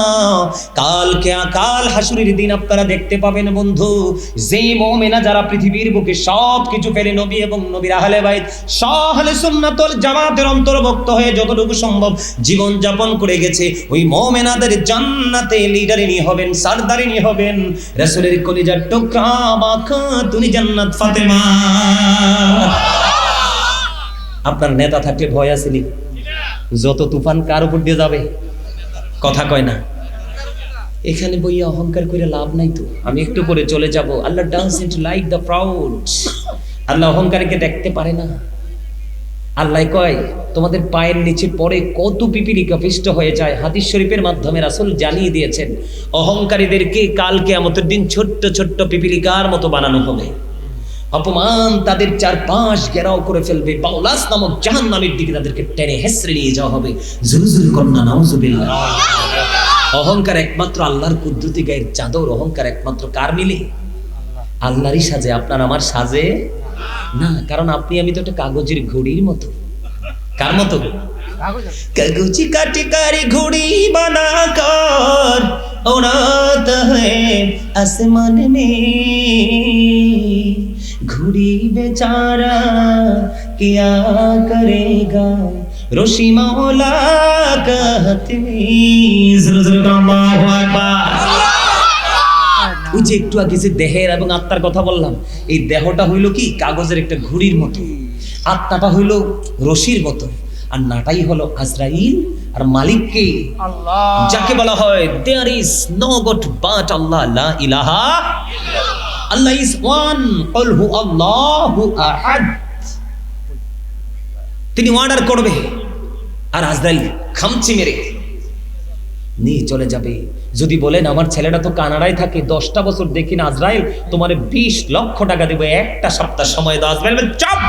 কাল হাসুরের দিন আপনারা দেখতে পাবেন বন্ধু, যেই মুমিনা যারা পৃথিবীর বুকে সব কিছু ফেলে নবী এবং নবীর আহলে বাইত আহলে সুন্নাত ওয়াল জামাতের অন্তর্ভুক্ত হয়ে যতটুকু সম্ভব জীবন যাপন করে গেছে, ওই মুমিনাদের জান্নাতে লিডারিনী হবেন, সরদারিনী হবেন রাসূলের কলিজার টুকরা মা কাতুল জান্নাত ফাতেমা। আপনার নেতা থাকলে ভয় আছে নি? যত তুফান কার উপর দিয়ে যাবে কথা কয় না। এখানে বইয়া অহংকার করে লাভ নাই তো। আমি একটু করে চলে যাব। আল্লাহ ডাজন্ট লাইক দ্য প্রাউড। আল্লাহ অহংকারীকে দেখতে পারে না। আল্লাহ কয় তোমাদের পায়ের নিচে পড়ে কত পিপিলিকা পিষ্ট হয়ে যায়। হাদিস শরীফের মাধ্যমে রাসূল জানিয়ে দিয়েছেন অহংকারীদেরকে কাল কিয়ামতের দিন ছোট্ট ছোট্ট পিপিলিকার মতো বানানো হবে। অপমান তাদের চারপাশ ঘেরাও করে ফেলবে। বাউলাস নামক জাহান্নামের দিকে তাদেরকে টেনে হেসড়ে নিয়ে যাওয়া হবে। জুরুজুরু কন্না নাউজুবিল্লাহ। অহংকার একমাত্র আল্লাহর কুদরতি গায়ের চাদর। অহংকার একমাত্র কার মিলে? আল্লাহরই সাজে, আপনার আমার সাজে না। কারণ আপনি আমি তো একটা কাগজের ঘড়ির মতো। কার মতো? কাগজি কাটিকারি ঘড়ি বানাकर उड़ाता है आसमान में, घड़ी बेचारा क्या करेगा रोशी मौला का हाथ में। अल्लाहु আকবার। ওই যে একটু আগে যে দেহের এবং আত্মার কথা বললাম, এই দেহটা হইল কি কাগজের একটা ঘুড়ির মতো, আত্মাটা হইল রশির মতো, আর নাটাই হলো আজরাইল আর মালিককে আল্লাহ, যাকে বলা হয় there is no god but Allah, লা ইলাহা ইল্লাল্লাহ, আল্লাহ ইজ ওয়ান, কুল হু আল্লাহু আহাদ। তিনি অর্ডার করবে আর আজরাইল খামচি মেরে নিয়ে চলে যাবে। যদি বলেন আমার ছেলেটা তো কানাডায় থাকে, 10টা বছর দেখি না, আজরাইল তোমার 20 লক্ষ টাকা দেবো, একটা সপ্তাহ সময় দাও। আজরাইল চুপ,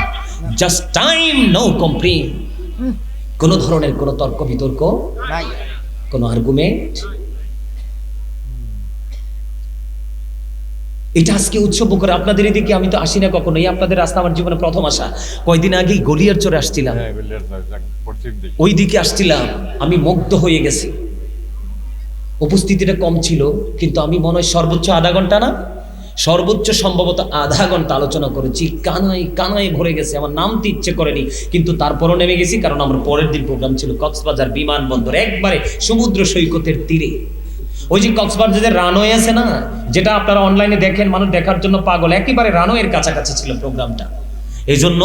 জাস্ট টাইম, নো কমপ্লেইন। কোন ধরনের কোন তর্ক বিতর্ক নাই, কোন আর্গুমেন্ট। এটা আজকে উৎসব করে আপনাদের এদিকে আমি তো আসি না কখনো, এই আপনাদের রাস্তা আমার জীবনে প্রথম আসা। কয়দিন আগে গলিয়ার চরে আসছিলাম, ওই দিকে আসছিলাম, আমি মুগ্ধ হয়ে গেছি। উপস্থিতিটা কম ছিল, কিন্তু আমি মনে হয় সর্বোচ্চ আধা ঘন্টা না, সর্বোচ্চ সম্ভবত আধা ঘন্টা আলোচনা করেছি। কানায় কানায় ভরে গেছে, আমার নামতে ইচ্ছে করেনি, কিন্তু তারপরও নেমে গেছি। কারণ আমার পরের দিন প্রোগ্রাম ছিল কক্সবাজার বিমানবন্দর, একবারে সমুদ্র সৈকতের তীরে। ওই যে কক্সবাজারের রানওয়ে আছে না, যেটা আপনারা অনলাইনে দেখেন, মানুষ দেখার জন্য পাগল, একেবারে রানওয়ের কাছাকাছি ছিল প্রোগ্রামটা। এই জন্য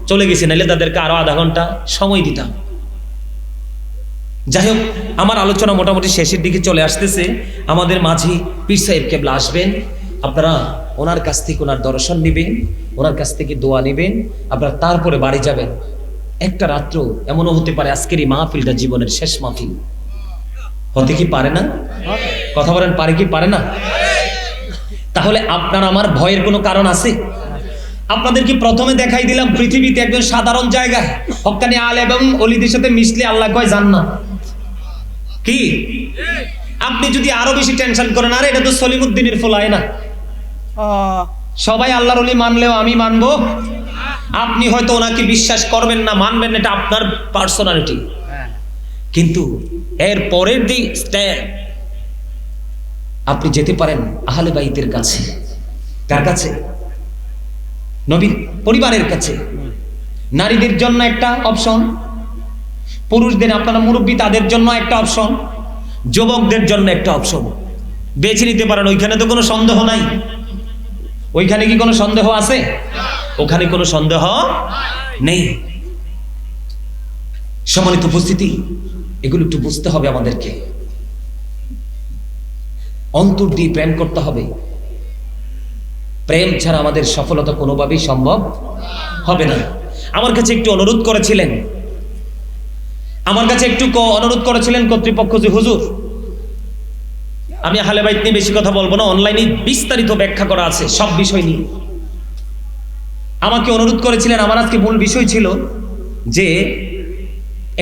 চলে গেছি, নাহলে তাদেরকে আরো আধা ঘন্টা সময় দিতাম। যাই হোক, আমার আলোচনা মোটামুটি শেষের দিকে চলে আসতেছে। আমাদের মাঝি পীর সাহেব কেবলা আসবেন, আপনারা ওনার কাছ থেকে ওনার দর্শন নেবেন, ওনার কাছ থেকে দোয়া নেবেন, আপনারা তারপরে বাড়ি যাবেন। একটা রাত্র এমনও হতে পারে আজকের এই মাহফিলটা জীবনের শেষ মাহফিল হতে কি পারে না? কথা বলেন, পারে কি পারে না? তাহলে আপনার আমার ভয়ের কোনো কারণ আছে? আপনাদেরকে প্রথমে দেখাই দিলাম পৃথিবীতে একজন সাধারণ জায়গায় হক্কানি আলেম এবং ওলিদের সাথে মিশলে আল্লাহ কয় জান্নাত। কি আপনি যদি আরো বেশি টেনশন করেন, আরে এটা তো সলিমুদ্দিনের ফলায় না, সবাই আল্লাহর ওলি মানলেও আমি মানবো, আপনি হয়তো ওনাকে বিশ্বাস করবেন না, মানবেন, এটা আপনার পার্সোনালিটি। কিন্তু এর পরের দিক আপনি যেতে পারেন আহলে বাইতের কাছে। কার কাছে? নবীর পরিবারের কাছে। নারীদের জন্য একটা অপশন, পুরুষদের আপনারা মুরব্বী তাদের জন্য একটা অপশন, যুবকদের জন্য একটা অপশন, বেছে নিতে পারেন। ওইখানে তো কোনো সন্দেহ নাই। ওইখানে কি কোনো সন্দেহ আছে? ওখানে কোনো সন্দেহ নেই। সম্মানিত উপস্থিতি, এগুলো একটু বুঝতে হবে আমাদেরকে। অন্তর দিয়ে প্রেম করতে হবে। প্রেম ছাড়া আমাদের সফলতা কোনোভাবেই সম্ভব হবে না। আমার কাছে একটু অনুরোধ করেছিলেন, কর্তৃপক্ষ যে হুজুর, আমি আহলে বাইত নিয়ে বেশি কথা বলবো না, অনলাইনে বিস্তারিত ব্যাখ্যা করা আছে সব বিষয় নিয়ে। আমাকে অনুরোধ করেছিলেন, আমার আজকে মূল বিষয় ছিল যে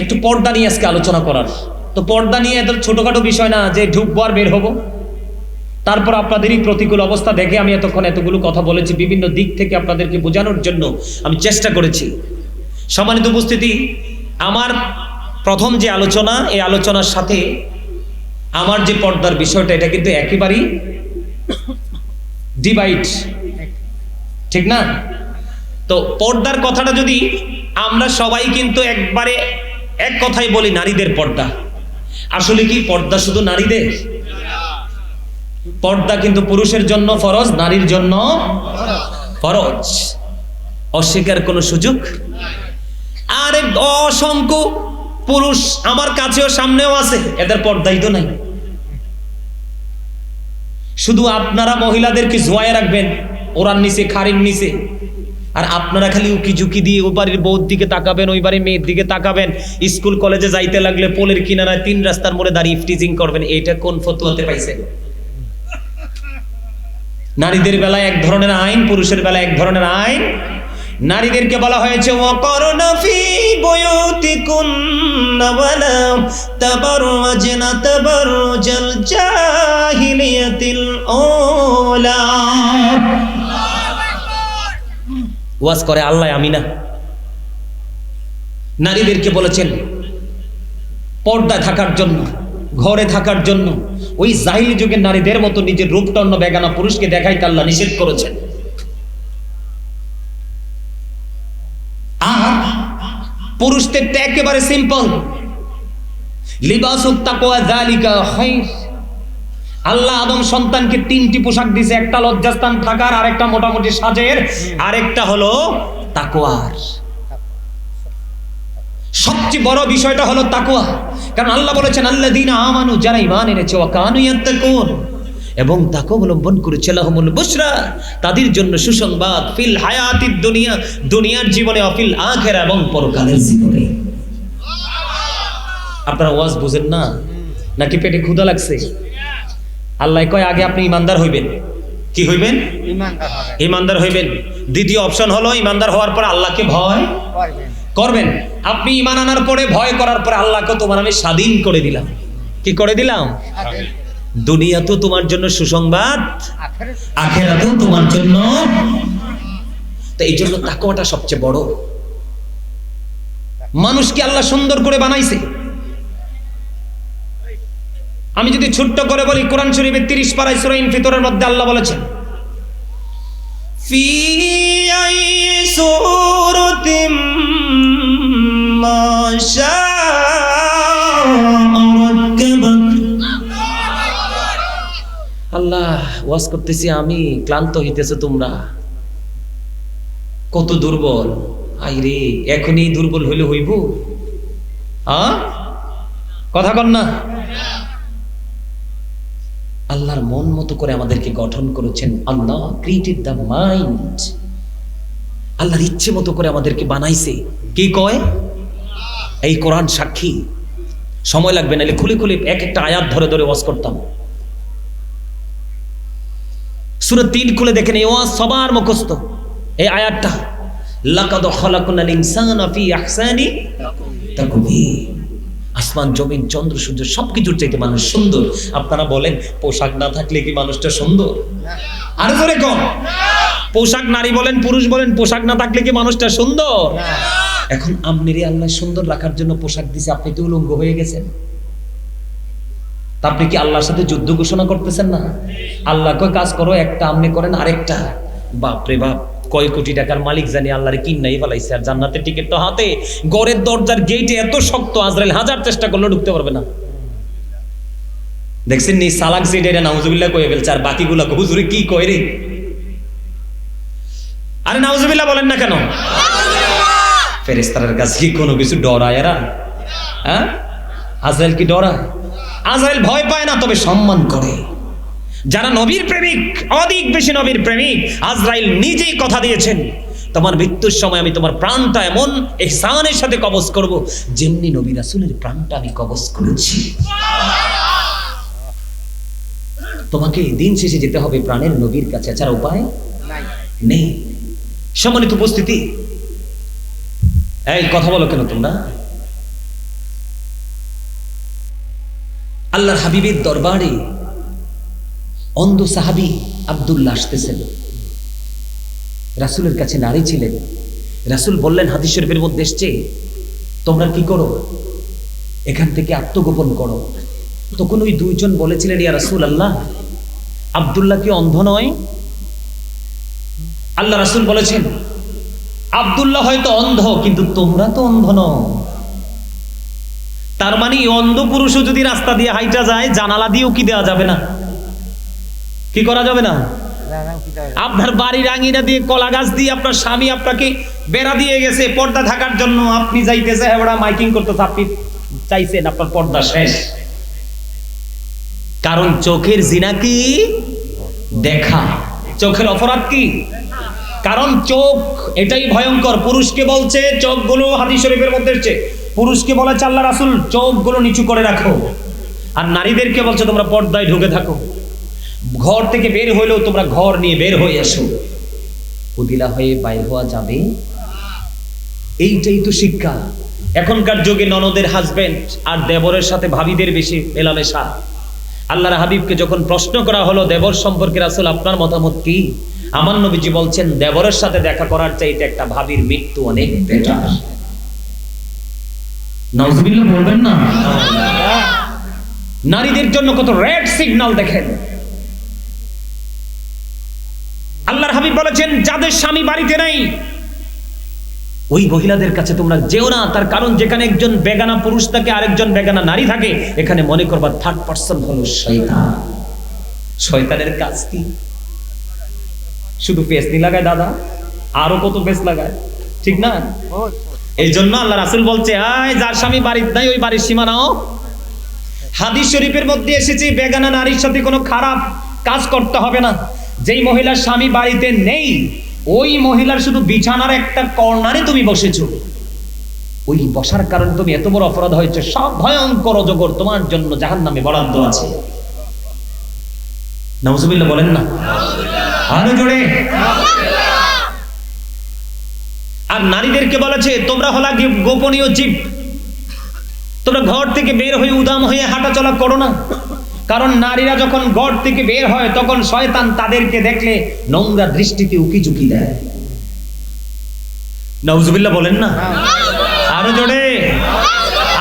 একটু পর্দা নিয়ে আজকে আলোচনা করার। তো পর্দা নিয়ে এত ছোটখাটো বিষয় না যে ঢুকবো আর বের হবো। তারপর আপনাদেরই প্রতিকূল অবস্থা দেখে আমি এতক্ষণ এতগুলো কথা বলেছি, বিভিন্ন দিক থেকে আপনাদেরকে বোঝানোর জন্য আমি চেষ্টা করেছি। সম্মানিত উপস্থিতি, আমার প্রথম যে আলোচনা, এই আলোচনার সাথে আমার যে পর্দার বিষয়টা, এটা কিন্তু একেবারেই ডিভাইড, ঠিক না? তো পর্দার কথাটা যদি আমরা সবাই কিন্তু একবারে এক কথাই বলি, নারীদের পর্দা। আসলে কি পর্দা শুধু নারীদের? পর্দা কিন্তু পুরুষের জন্য ফরজ, নারীর জন্য ফরজ, অস্বীকার কোনো সুযোগ। আর অসংখ্য পুরুষ আমার কাছেও সামনেও আছে, এদের পর্দাই তো নাই। শুধু আপনারা মহিলাদেরকে জোয়ায় রাখবেন, ওরার নিচে, খাড়ির নিচে, আর আপনারা খালি উকি ঝুঁকি দিয়ে ও বাড়ির বউর দিকে তাকাবেন, ওই বাড়ির মেয়ের দিকে তাকাবেন, স্কুল কলেজে যাইতে লাগলে পোলের কিনারায় 3 রাস্তার মোড়ে দাঁড়িয়ে ইফটিজিং করবেন। এটা কোন ফতোয়াতে পাইছেন? নারীদের বেলায় এক ধরনের আইন, পুরুষের বেলায় এক ধরনের আইন। নারীদেরকে বলা হয়েছে ওয়াকারনা ফি বুয়ুতিকুন্না ওয়ালা তাবাররাজনা তাবাররুজাল জাহিলিয়াতিল উলা। ওয়াজ করে আল্লাহ, আমি না। নারীদেরকে বলেছেন পর্দায় থাকার জন্য, ঘরে থাকার জন্য। ওই জাহিলি যুগের নারীদের মতো নিজের রূপটন্ন বেগানা পুরুষকে দেখাইতে আল্লাহ নিষেধ করেছেন। আর পুরুষদেরটা একেবারে সিম্পল, লিবাসুত তাকওয়া যালিকা খায়র। আল্লাহ আদম সন্তানকে 3টি পোশাক দিয়েছে, একটা লজ্জাস্থান থাকার, আরেকটা মোটামুটি সাজের, আরেকটা হলো তাকওয়ার। সবচেয়ে বড় বিষয়টা হলো তাকওয়া, কারণ আল্লাহ বলেছেন আল্লাযীনা আমানু, যারা ঈমান এনেছে, ওয়া কানু ইয়াত্তাকুন, এবং তাকওয়া অবলম্বন করেছে, লাহুমুল বুশরা, তাদের জন্য সুসংবাদ, ফিল হায়াতিদ দুনিয়া, দুনিয়ার জীবনে, ফিল আখিরা, এবং পরকালের জীবনে। আপনারা ওয়াজ বুঝেন না নাকি পেটে ক্ষুধা লাগছে? আল্লাহ কয় আগে আপনি ইমানদার হইবেন। কি হইবেন? ইমানদার হইবেন। দ্বিতীয় অপশন হলো ইমানদার হওয়ার পর আল্লাহকে ভয় করবেন। আপনি ঈমান আনার পরে, ভয় করার পরে আল্লাহকে তোমার আমি স্বাধীন করে দিলাম। কি করে দিলাম? দুনিয়া তো তোমার জন্য সুসংবাদ, আখিরাতেও তোমার জন্য। তো এই জন্য তাকওয়াটা সবচেয়ে বড়। মানুষকে আল্লাহ সুন্দর করে বানাইছে। আমি যদি ছোট্ট করে বলি, কোরআন শরীফের 30 পারায় সূরা ইনফিতরের মধ্যে আল্লাহ বলেছেন ফি আইয়ি সূরাতিম মা আল্লাহ ওয়াজ করতেছি আমি, ক্লান্ত হইতেছে তোমরা, কত দুর্বল। আইরে এখনই দুর্বল হইলে হইব? কথা কন না। আল্লাহর মন মতো করে আমাদেরকে গঠন করেছেন। আল্লাহ ক্রিয়েটেড দ্য মাইন্ড। আল্লাহর ইচ্ছে মতো করে আমাদেরকে বানাইছে। কি কয়? এই কোরআন সাক্ষী। সময় লাগবে না, খুলে খুলে এক একটা আয়াত ধরে ধরে ওয়াজ করতাম। সূরা 3 খুলে দেখেন, এই ওয়াজ সবার মুখস্থ। এই আয়াতটা, লাকাদ খালাকনাল ইনসানা ফি আহসানি তাকওয়িম। আসমান, জমিন, চন্দ্র, সূর্য সবকিছুর চাইতে মানুষ সুন্দর। আপনারা বলেন পোশাক না থাকলে কি মানুষটা সুন্দর? আরে ধরে কম। পোশাক, নারী বলেন পুরুষ বলেন, পোশাক না থাকলে কি মানুষটা সুন্দর? এখন আপনিরে আল্লাহ সুন্দর রাখার জন্য পোশাক দিছে, আপনি তো উলঙ্গ হয়ে গেছেন। তা আপনি কি আল্লাহর সাথে যুদ্ধ ঘোষণা করতেছেন না? আল্লাহ কয় কাজ করো একটা, আপনি করেন আরেকটা। বাপরে বাপ, কয় কোটি টাকার মালিক জানি আল্লাহরে কিন্নাই ফেলাইছে। আর জান্নাতের টিকিট তো হাতে, ঘরের দরজার গেটে এত শক্ত, আজরাইল হাজার চেষ্টা করলে ঢুকতে পারবে না। দেখছেন নি সালাক যেটা, এটা নাউজুবিল্লাহ কয়ে ফেলছে, আর বাকিগুলা হুজুরে কি কয় রে? আরে নাউজুবিল্লাহ বলেন না কেন? ফেরেশতাদের কাছে কি কোনো কিছু ডরায় এরা? হ্যাঁ, আজরাইল কি ডরায়? আজরাইল ভয় পায় না, তবে সম্মান করে। যারা নবীর প্রেমিক, অধিক বেশি নবীর প্রেমিক, আজরাইল নিজেই কথা দিয়েছেন, তোমার মৃত্যুর সময় আমি তোমার প্রাণটা এমন ইহসানের সাথে কবজ করব, যেমনি নবী রাসূলের প্রাণটা আমি কবজ করেছি। তোমাকে দিন শেষে যেতে হবে প্রাণের নবীর কাছে, ছাড়া উপায় নেই। সম্মানিত উপস্থিতি, এই কথা বলো কেন তোমরা? আল্লাহর হাবিবের দরবারে অন্ধ সাহাবী আব্দুল্লাহ আসতেছেন। রাসূলের কাছে নারী ছিলেন। রাসূল বললেন, হাদিস শরীফের মধ্যে এসেছে, তোমরা কি করো? এখান থেকে আত্মগোপন করো। তখন ওই দুইজন বলেছিলেন, ইয়া রাসূলুল্লাহ, আব্দুল্লাহ কি অন্ধ নয়? আল্লাহ রাসূল বলেছেন, আব্দুল্লাহ হয়তো অন্ধ, কিন্তু তোমরা তো অন্ধ নও। তার মানে অন্ধ পুরুষও যদি রাস্তা দিয়ে হাইটা যায়, জানালা দিয়েও কি দেওয়া যাবে না? কি করা যাবে না? আপনার বাড়ির আঙিনা দিয়ে, কলা গাছ দিয়ে আপনার স্বামী আপনাকে বেড়া দিয়ে গেছে পর্দা থাকার জন্য, আপনি যাইতেছে ওরা মাইকিং করতেছে, আপনি চাইছেন আপনার পর্দা শেষ। কারণ চোখের জিনা কি? দেখা। চোখের অপরাধ কি? কারণ চোখ এটাই ভয়ঙ্কর। পুরুষকে বলছে চোখগুলো, হাদিস শরীফের মধ্যে এসেছে, পুরুষকে বলেছে আল্লাহ রাসূল চোখগুলো নিচু করে রাখো, আর নারীদেরকে বলছে তোমরা পর্দায় ঢুকে থাকো, ঘর থেকে বের হইলেও তোমরা ঘর নিয়ে বের হয়ে এসো, উদিলা হয়ে বাইর হওয়া যাবে। এইটাই তো শিক্ষা। এখনকার যুগে ননদের হাজবেন্ড আর দেবরের সাথে ভাবিদের বেশি মেলামেশা। আল্লাহর হাবিবকে যখন প্রশ্ন করা হলো দেবর সম্পর্কে রাসূল আপনার মতামত কি, আমার নবীজি বলছেন দেবরের সাথে দেখা করার চাইতে একটা ভাবির মৃত্যু অনেক বেটার। নাউজুবিল্লাহ বলবেন না? নারীদের জন্য কত রেড সিগন্যাল দেখেন। আল্লাহর হাবিব বলেছেন যাদের স্বামী বাড়িতে নাই ওই মহিলাদের কাছে তোমরা যেও না, তার কারণ যেখানে একজন বেগানা পুরুষ থাকে আরেকজন বেগানা নারী থাকে, এখানে মনে করবা থার্ড পারসন হলো শয়তান। শয়তানের কাজ কি? শুধু পেস্তি লাগায় দাদা, আরো কত পেস্ট লাগায়, ঠিক না? এই জন্য আল্লাহ রাসূল বলছে যার স্বামী বাড়িতে নাই ওই বাড়ির সীমানাও। হাদিস শরীফের মধ্যে এসেছে বেগানা নারীর সাথে কোনো খারাপ কাজ করতে হবে না। যেই মহিলার স্বামী বাড়িতে নেই ওই মহিলার শুধু বিছানার একটা কর্নারে তুমি বসেছো, ওই বসার কারণে তুমি এত বড় অপরাধ হয়েছে, সব ভয়ঙ্কর অজগর তোমার জন্য জাহান্নামে বরাদ্দ আছে। নাউজুবিল্লাহ বলেন না? আরো জোরে। আর নারীদেরকে বলেছে তোমরা হলা গোপনীয় জীব, তোমরা ঘর থেকে বের হয়ে উদাম হয়ে হাঁটাচলা করো না। কারণ নারীরা যখন ঘর থেকে বের হয় তখন শয়তান তাদেরকে দেখলে নোংরা দৃষ্টিতে উকিঝুঁকি দেয়। নাউজুবিল্লাহ বলেন না? আরো জোরে।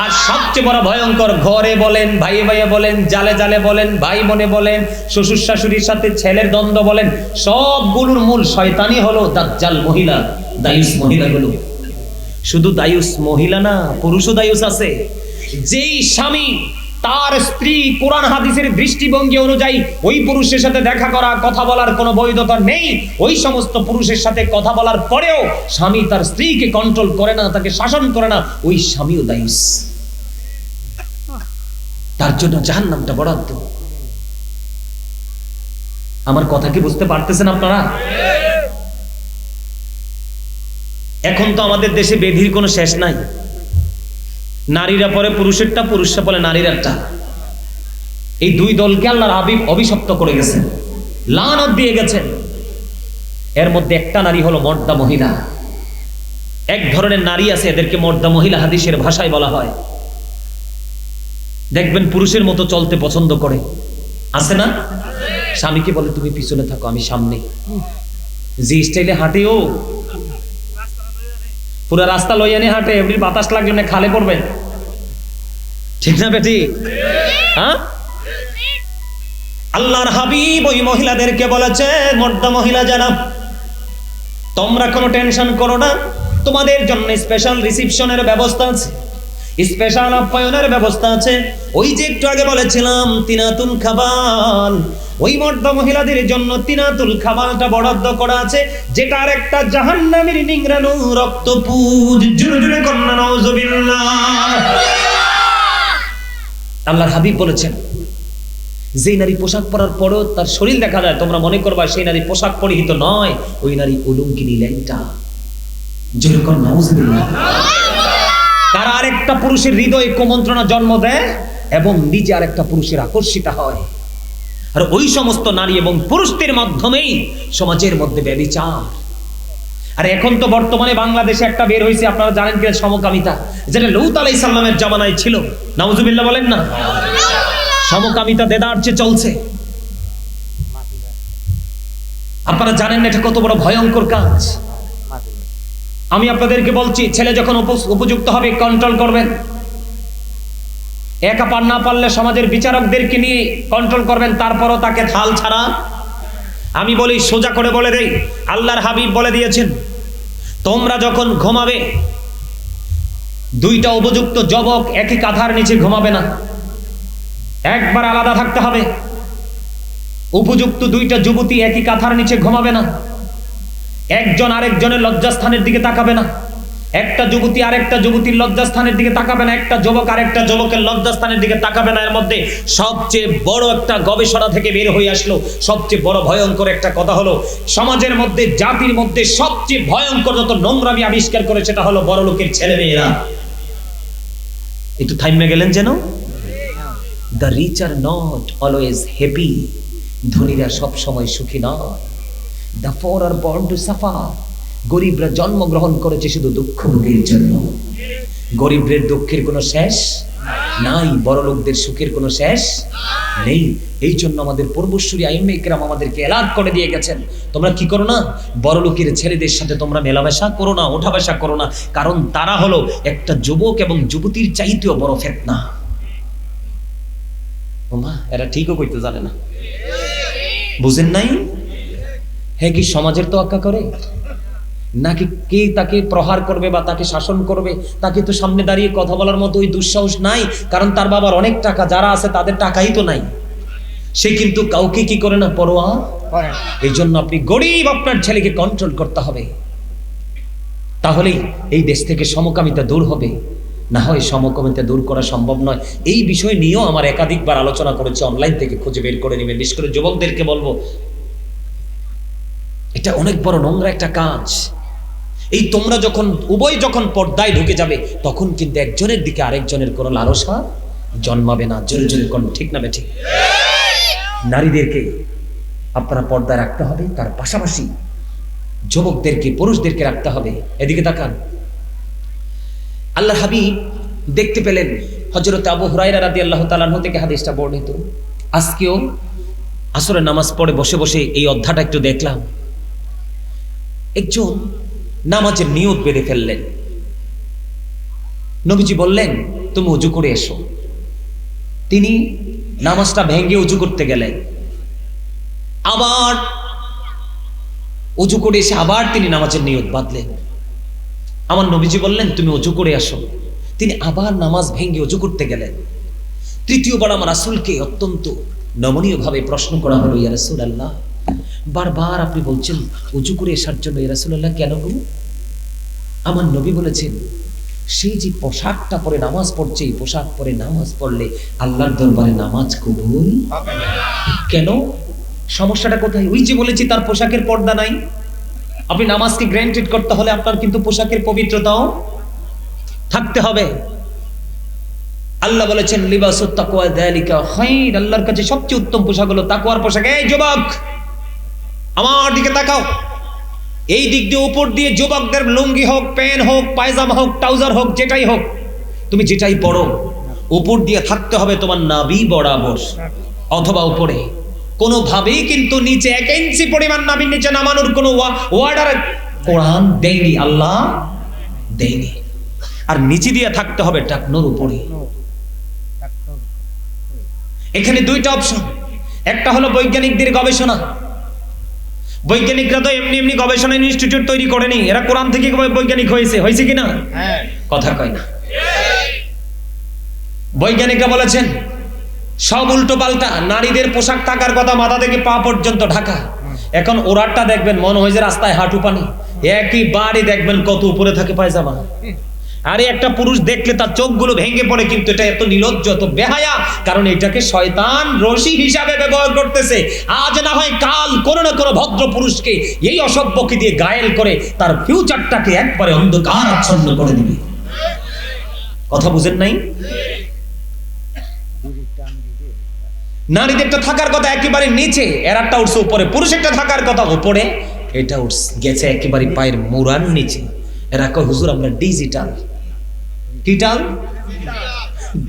আর সবচেয়ে বড় ভয়ঙ্কর, ঘরে বলেন, ভাইয়ে ভাইয়ে বলেন, জালে জালে বলেন, ভাই বোনে বলেন, শ্বশুর শাশুড়ির সাথে ছেলের দ্বন্দ্ব বলেন, সবগুলোর মূল শয়তানই হলো দাজ্জাল মহিলা, দায়ুস মহিলাগুলো। শুধু দায়ুস মহিলা না, পুরুষও দায়ুস আছে। যেই স্বামী তার স্ত্রী কোরআন হাদিসের দৃষ্টিভঙ্গি অনুযায়ী ওই পুরুষের সাথে দেখা করা, কথা বলার কোনো বৈধতা নেই, ওই সমস্ত পুরুষের সাথে কথা বলার পরেও স্বামী তার স্ত্রীকে কন্ট্রোল করে না, তাকে শাসন করে না, ওই স্বামীও দায়ুস। তার জন্য জাহান্নামটা বরাদ্দ। আমার কথা কি বুঝতে পারতেছেন আপনারা? এখন তো আমাদের দেশে বেধির কোনো শেষ নাই। নারীরা পরে পুরুষেরটা, পুরুষরা বলে নারীরারটা। এই দুই দলকে আল্লাহর হাবিব অভিশপ্ত করে গেছেন, লানত দিয়ে গেছেন। এর মধ্যে একটা নারী হলো মর্দা মহিলা। এক ধরনের নারী আছে এদেরকে মর্দা মহিলা হাদিসের ভাষায় বলা হয়। দেখবেন পুরুষের মতো চলতে পছন্দ করে, আছে না? স্বামীকে বলে তুমি পিছনে থাকো আমি সামনে। যে স্টাইলে হাঁটে ও, পুরো রাস্তা লইয়া নিয়ে হাঁটে, এমনি বাতাস লাগলে না খালে পড়বেন, ঠিক না বেটি? হ্যাঁ, আল্লাহর হাবিব ওই মহিলাদেরকে বলেছে মর্দা মহিলা যারা, তোমরা কোনো টেনশন করো না, তোমাদের জন্য স্পেশাল রিসিপশনের ব্যবস্থা আছে, স্পেশাল আপ্যায়নের ব্যবস্থা আছে। ওই যে একটু আগে বলেছিলাম তিনাতুল খাবাল, ওই মর্দা মহিলাদের জন্য তিনাতুল খাবালটা বরাদ্দ করা আছে, যেটা আর একটা জাহান্নামের নিংড়ানো রক্তপুঞ্জ। জোরে জোরে কন্যা নাউজুবিল্লাহ। আল্লাহর হাবিব বলেছেন যেই নারী পোশাক পরার পরেও তার শরীর দেখা যায়, তোমরা মনে করবা সেই নারী পোশাক পরিহিত নয়, ওই নারী উলুঙ্কিনী ল্যাংটা। জোরে কন্যা নাউজুবিল্লাহ। তারা আরেকটা পুরুষের হৃদয়ে কুমন্ত্রণা জন্ম দেয় এবং নিজে আরেকটা পুরুষের আকর্ষিত হয়। আর ওই সমস্ত নারী এবং পুরুষদের মাধ্যমেই সমাজের মধ্যে ব্যভিচার। আর এখন তো বর্তমানে বাংলাদেশে একটা বের হয়েছে, আপনারা জানেন কিনা, সমকামিতা, যেটা লূত আলাইহিস সালামের জামানায় ছিল। নাউজুবিল্লাহ বলেন না? সমকামিতা দেদারচে চলছে। আপনারা জানেন না এটা কত বড় ভয়ঙ্কর কাজ। আমি আপনাদেরকে বলছি, ছেলে যখন উপযুক্ত হবে কন্ট্রোল করবেন। একা পার না পারলে সমাজের বিচারকদেরকে নিয়ে কন্ট্রোল করবেন, তারপরও তাকে থাল ছাড়া। আমি বলি, সোজা করে বলে দেই, আল্লাহর হাবিব বলে দিয়েছেন তোমরা যখন ঘুমাবে দুইটা উপযুক্ত যুবক একই কাঁথার নিচে ঘুমাবে না, একবার আলাদা থাকতে হবে। উপযুক্ত দুইটা যুবতী একই কাঁথার নিচে ঘুমাবে না, একজন আরেকজনের লজ্জাস্থানের দিকে তাকাবে না, একটা যুবতী আরেকটা যুবতীর লজ্জাস্থানের দিকে তাকাবে না, একটা যুবক আরেকটা যুবকের লজ্জাস্থানের দিকে তাকাবে না। এর মধ্যে সবচেয়ে বড় একটা গবেষণা থেকে বের হয়ে আসলো, সবচেয়ে বড় ভয়ঙ্কর একটা কথা হলো, সমাজের মধ্যে জাতির মধ্যে সবচেয়ে ভয়ঙ্কর যত নোংরামি আবিষ্কার করে সেটা হলো বড় লোকের ছেলেমেয়েরা। একটু থাইমে গেলেন যেন। The rich are not always happy, ধনীরা সব সময় সুখী নয়। The poor are born to suffer, গরিবরা জন্মগ্রহণ করেছে শুধু দুঃখ ভোগের জন্য। গরিবদের দুঃখের কোনো শেষ নাই, বড় লোকদের সুখের কোনো শেষ নেই। এই জন্য আমাদের পূর্বসূরি আইম্মে ইকরাম আমাদেরকে এলান করে দিয়ে গেছেন, তোমরা কি করো না, বড় লোকের ছেলেদের সাথে তোমরা মেলামেশা করো না, ওঠা বসা করো না, কারণ তারা হলো একটা যুবক এবং যুবতীর চাইতেও বড় ফিতনা। ওমা, এরা ঠিকও কইতে জানে না, বুঝেন নাই? হ্যাঁ, কি সমাজের তোয়াক্কা করে নাকি কে তাকে প্রহার করবে বা তাকে শাসন করবে? তাকে তো সামনে দাঁড়িয়ে কথা বলার মতো ওই দুঃসাহস নাই, কারণ তার বাবার অনেক টাকা, যারা আছে তাদের টাকাই তো নাই। সে কিন্তু কাউকে কি করে না, পরোয়া করে না। এই জন্য আপনি গরিব আপনার ছেলেকে কন্ট্রোল করতে হবে, তাহলেই এই দেশ থেকে সমকামিতা দূর হবে। না হয় সমকামিতা দূর করা সম্ভব নয়। এই বিষয় নিয়েও আমার একাধিকবার আলোচনা করেছি, অনলাইন থেকে খুঁজে বের করে নেবেন। বিশেষ করে যুবকদেরকে বলবো, এটা অনেক বড় নোংরা একটা কাজ। এই তোমরা যখন উভয় যখন পর্দায় ঢুকে যাবে, তখন কিন্তু একজনের দিকে আরেকজনের কোনো লালসা জন্মাবে না। জোরে জোরে কোন ঠিক না বেঠিক? নারীদেরকে আপনারা পর্দায় রাখতে হবে, তার পাশাপাশি যুবকদেরকে, পুরুষদেরকে রাখতে হবে। এদিকে তাকান, আল্লাহর হাবিব দেখতে পেলেন, হযরত আবু হুরায়রা রাদিয়াল্লাহু তাআলা আনহু থেকে হাদিসটা বর্ণিত। আজকেও আসরের নামাজ পড়ে বসে বসে এই অধ্যায়টা একটু দেখলাম। একজন নামাজের নিয়ত বেঁধে ফেললেন, নবীজি বললেন তুমি ওযু করে এসো। তিনি নামাজটা ভেঙে ওযু করতে গেলেন, আবার ওযু করে এসে আবার তিনি নামাজের নিয়ত বাঁধলেন। আমার নবীজি বললেন তুমি ওযু করে আসো। তিনি আবার নামাজ ভেঙে ওযু করতে গেলেন। তৃতীয়বার আমার রাসূলকে অত্যন্ত নমনীয়ভাবে প্রশ্ন করা হলো, ইয়া রাসূলুল্লাহ, বারবার আপনি বলছেন ওযু করে আসার জন্য, ইয়া রাসূলুল্লাহ কেন গো? আমার নবী বলেছেন, সেই যে পোশাকটা পরে নামাজ পড়ছে, এই পোশাক পরে নামাজ পড়লে আল্লাহর দরবারে নামাজ কবুল হবে না। কেন? সমস্যাটা কোথায়? ওই যে বলেছি তার পোশাকের পর্দা নাই। আপনি নামাজকে গ্র্যান্টেড করতে হলে আপনার কিন্তু পোশাকের পবিত্রতাও থাকতে হবে। আল্লাহ বলেছেন লিবাসুত তাকওয়া যালিকা খায়র, আল্লাহর কাছে সবচেয়ে উত্তম পোশাক হলো তাকওয়ার পোশাক। এই যুবক, আমার দিকে তাকাও। এই দিক দিয়ে উপর দিয়ে যুবকদের লুঙ্গি হোক, প্যান্ট হোক, পায়জামা হোক, ট্রাউজার হোক, যেটাই হোক, তুমি যেটাই পরো, উপর দিয়ে থাকতে হবে তোমার নাভি বরাবর অথবা উপরে। কোনোভাবেই কিন্তু নিচে 1 ইঞ্চি পরিমাণ নাভির নিচে নামানোর কোনো অর্ডার কোরআন দেয়নি, আল্লাহ দেয়নি। আর নিচে দিয়ে থাকতে হবে টাকনোর উপরে। এখানে দুইটা অপশন, একটা হলো বৈজ্ঞানিকদের গবেষণা। বৈজ্ঞানিকরা তো এমনি এমনি গবেষণা ইনস্টিটিউট তৈরি করেনি, এরা কোরআন থেকে বৈজ্ঞানিক হয়েছে কিনা? হ্যাঁ, কথা কয় না। বৈজ্ঞানিকরা বলেছেন সব উল্টো পাল্টা, নারীদের পোশাক থাকার কথা মাথা থেকে পা পর্যন্ত ঢাকা। এখন ওরারটা দেখবেন মনে হয় যে রাস্তায় হাঁটু পানি, একইবারই দেখবেন কত উপরে থাকে পায়জামা। আরে একটা পুরুষ দেখলে তার চোখগুলো ভেঙে পড়ে, কিন্তু এটা এত নির্লজ্জ, এত বেহায়া, কারণ এটাকে শয়তান রশি হিসাবে ব্যবহার করতেছে। আজ না হয় কাল কোনো না কোনো ভদ্র পুরুষকে এই অসভ্যকে দিয়ে গায়েল করে তার ফিউচারটাকে একবারে অন্ধকার আচ্ছন্ন করে দিবে। কথা বুঝেন নাই? নারীদেরটা থাকার কথা একেবারে নিচে, এরাটা উঠছে উপরে। পুরুষেরটা থাকার কথা উপরে, এটা গেছে একেবারে পায়ের মুড়ার নিচে। এরা কয় হুজুর আমরা ডিজিটাল। কিটাল?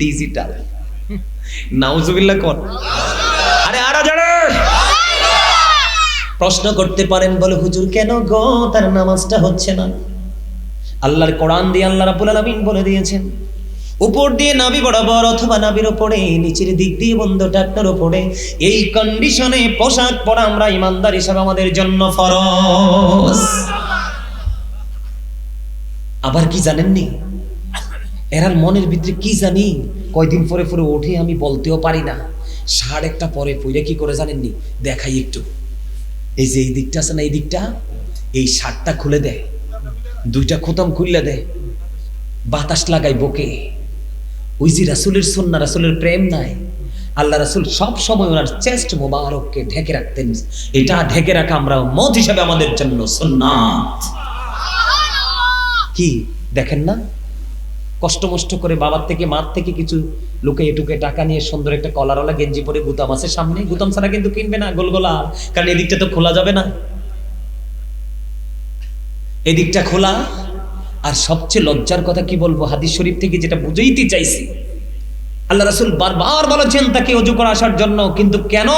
ডিজিটাল। নাউজুবিল্লাহ কোন? আরে আরা জানে প্রশ্ন করতে পারেন, বলে হুজুর কেন গো তার নামাজটা হচ্ছে না? আল্লাহর কোরআন দিয়ে আল্লাহ রাব্বুল আলামিন বলে দিয়েছেন, উপর দিয়ে নাভি বরাবর অথবা নাভির উপরে, নিচের দিক দিয়ে বন্ধ টাকটার উপরে। এই কন্ডিশনে পোশাক পরা আমরা ইমানদার হিসাবে আমাদের জন্য ফরজ। আবার কি জানেননি, এরার মনের ভিতরে কি জানি কয়দিন পরে পরে ওঠে, আমি বলতেও পারি না। শার্ট একটা পরে পরে কি করে জানেননি? দেখাই একটু, এই যে এই দিকটা আছে না, এই দিকটা, এই শার্টটা খুলে দেয়, দুইটা খোতাম খুললে দেয়, বাতাস লাগাই বকে। ওই যে রাসূলের সুন্নাহ, রাসূলের প্রেম নাই। আল্লাহ রাসূল সব সময় ওনার চেস্ট মোবারককে ঢেকে রাখতেন। এটা ঢেকে রাখা আমরা মত হিসাবে আমাদের জন্য সুন্নাত। কি দেখেন না, কষ্ট মষ্ট করে বাবার থেকে মার থেকে কিছু লুকিয়ে টুকে টাকা নিয়ে সুন্দর একটা কলারওয়ালা গেঞ্জি পরে গুতাম আছে সামনে, গুতাম ছাড়া কিন্তু কিনবে না গোলগোলা, কারণ এদিকটা তো খোলা যাবে না, এদিকটা খোলা। আর সবচেয়ে লজ্জার কথা কি বলবো, হাদিস শরীফ থেকে যেটা বুঝাইতে চাইছি, আল্লাহ রাসূল বারবার বলেছেন তাকে ওযু করে আসার জন্য, কিন্তু কেন?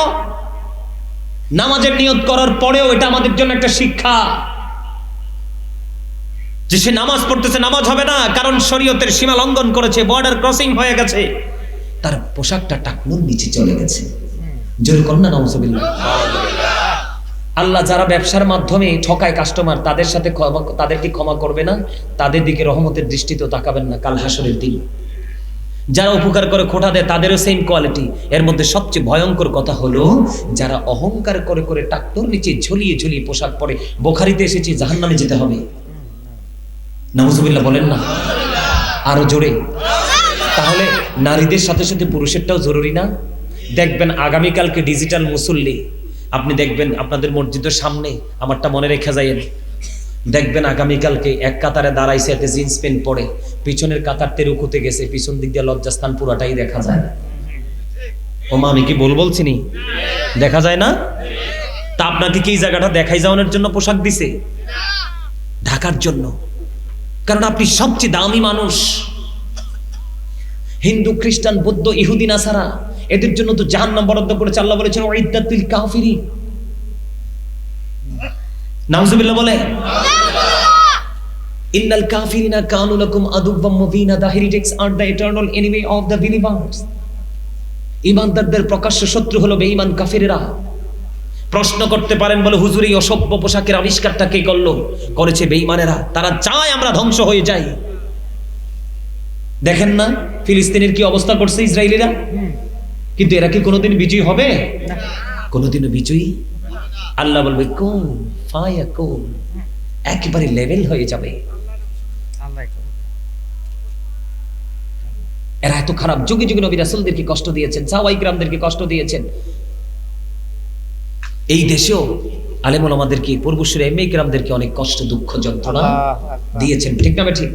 নামাজের নিয়ত করার পরেও এটা আমাদের জন্য একটা শিক্ষা যে সে নামাজ পড়তেছে, নামাজ হবে না, কারণ শরীয়তের সীমা লঙ্ঘন করেছে, বর্ডার ক্রসিং হয়ে গেছে, তার পোশাকটা টাকনুর নিচে চলে গেছে। জোরে কর না নাউজুবিল্লাহ। আল্লাহ যারা ব্যবসার মাধ্যমে ঠকায় কাস্টমার, তাদেরকে ক্ষমা করবে না, তাদের দিকে রহমতের দৃষ্টিতেও তাকাবেন না কাল হাসরের দিন। যারা উপকার করে খোটা দেয় তাদেরও সেম কোয়ালিটি। এর মধ্যে সবচেয়ে ভয়ঙ্কর কথা হলো যারা অহংকার করে করে টাকনুর নিচে ঝুলিয়ে ঝুলিয়ে পোশাক পরে। বুখারীতে এসেছে জাহান্নামে যেতে হবে। নাউজুবিল্লাহ বলেন না, আরো জোরে। তাহলে নারীদের সাথে সাথে পুরুষেরটাও জরুরি না? দেখবেন আগামীকালকে ডিজিটাল মুসল্লি, আপনি দেখবেন আপনাদের মসজিদের সামনে, আমারটা মনে রেখে যাইয়েন, দেখবেন আগামীকালকে এক কাতারে দাঁড়াইছে, একটা জিন্স প্যান্ট পরে, পিছনের কাতারতে রুকুতে গেছে, পিছন দিক দিয়ে লজ্জাস্থান পুরাটাই দেখা যায়। ও মা, আমি কি বলছি নি? দেখা যায় না? তা আপনাকে কি এই জায়গাটা দেখাই যাওয়ানোর জন্য পোশাক দিছে? ঢাকার জন্য, কারণ আপনি সবচেয়ে দামি মানুষ। হিন্দু, খ্রিস্টান, বৌদ্ধ, ইহুদি, নাসারা, এদের জন্য তো জাহান্নাম বরাদ্দ করেছে। আল্লাহ বলেছেন ওয়াইদাতুল কাফিরিন। নাউজুবিল্লাহ বলে, ইন্নাল কাফিরিনা কানু লাকুম আদুওয়াম মুবিনা, the heretics are the eternal enemy of the believers. ঈমানদারদের প্রকাশ্য শত্রু হলো বেঈমান কাফিররা। প্রশ্ন করতে পারেন, বলে হুজুর এই অসভ্য পোশাকের আবিষ্কারটা কে করলো? করেছে বেঈমানেরা। তারা চায় আমরা ধ্বংস হয়ে যাই। দেখেন না ফিলিস্তিনের কি অবস্থা করছে ইসরায়েলিরা, কিন্তু এরা কি কোনোদিন বিজয়ী হবে? কোনোদিনও বিজয়ী। আল্লাহ বলবে কোন ফায়াকুন, একেবারে লেভেল হয়ে যাবে। এরা এত খারাপ। যুগে যুগে নবী রাসূলদেরকে কষ্ট দিয়েছেন, সাহাবায়ে কিরামদেরকে কষ্ট দিয়েছেন। এই দেশেও আলেম ওলামাদেরকে, পূর্বসূরি আইম্মায়ে কিরামদেরকে অনেক কষ্ট, দুঃখ, যন্ত্রণা দিয়েছেন। ঠিক না ঠিক?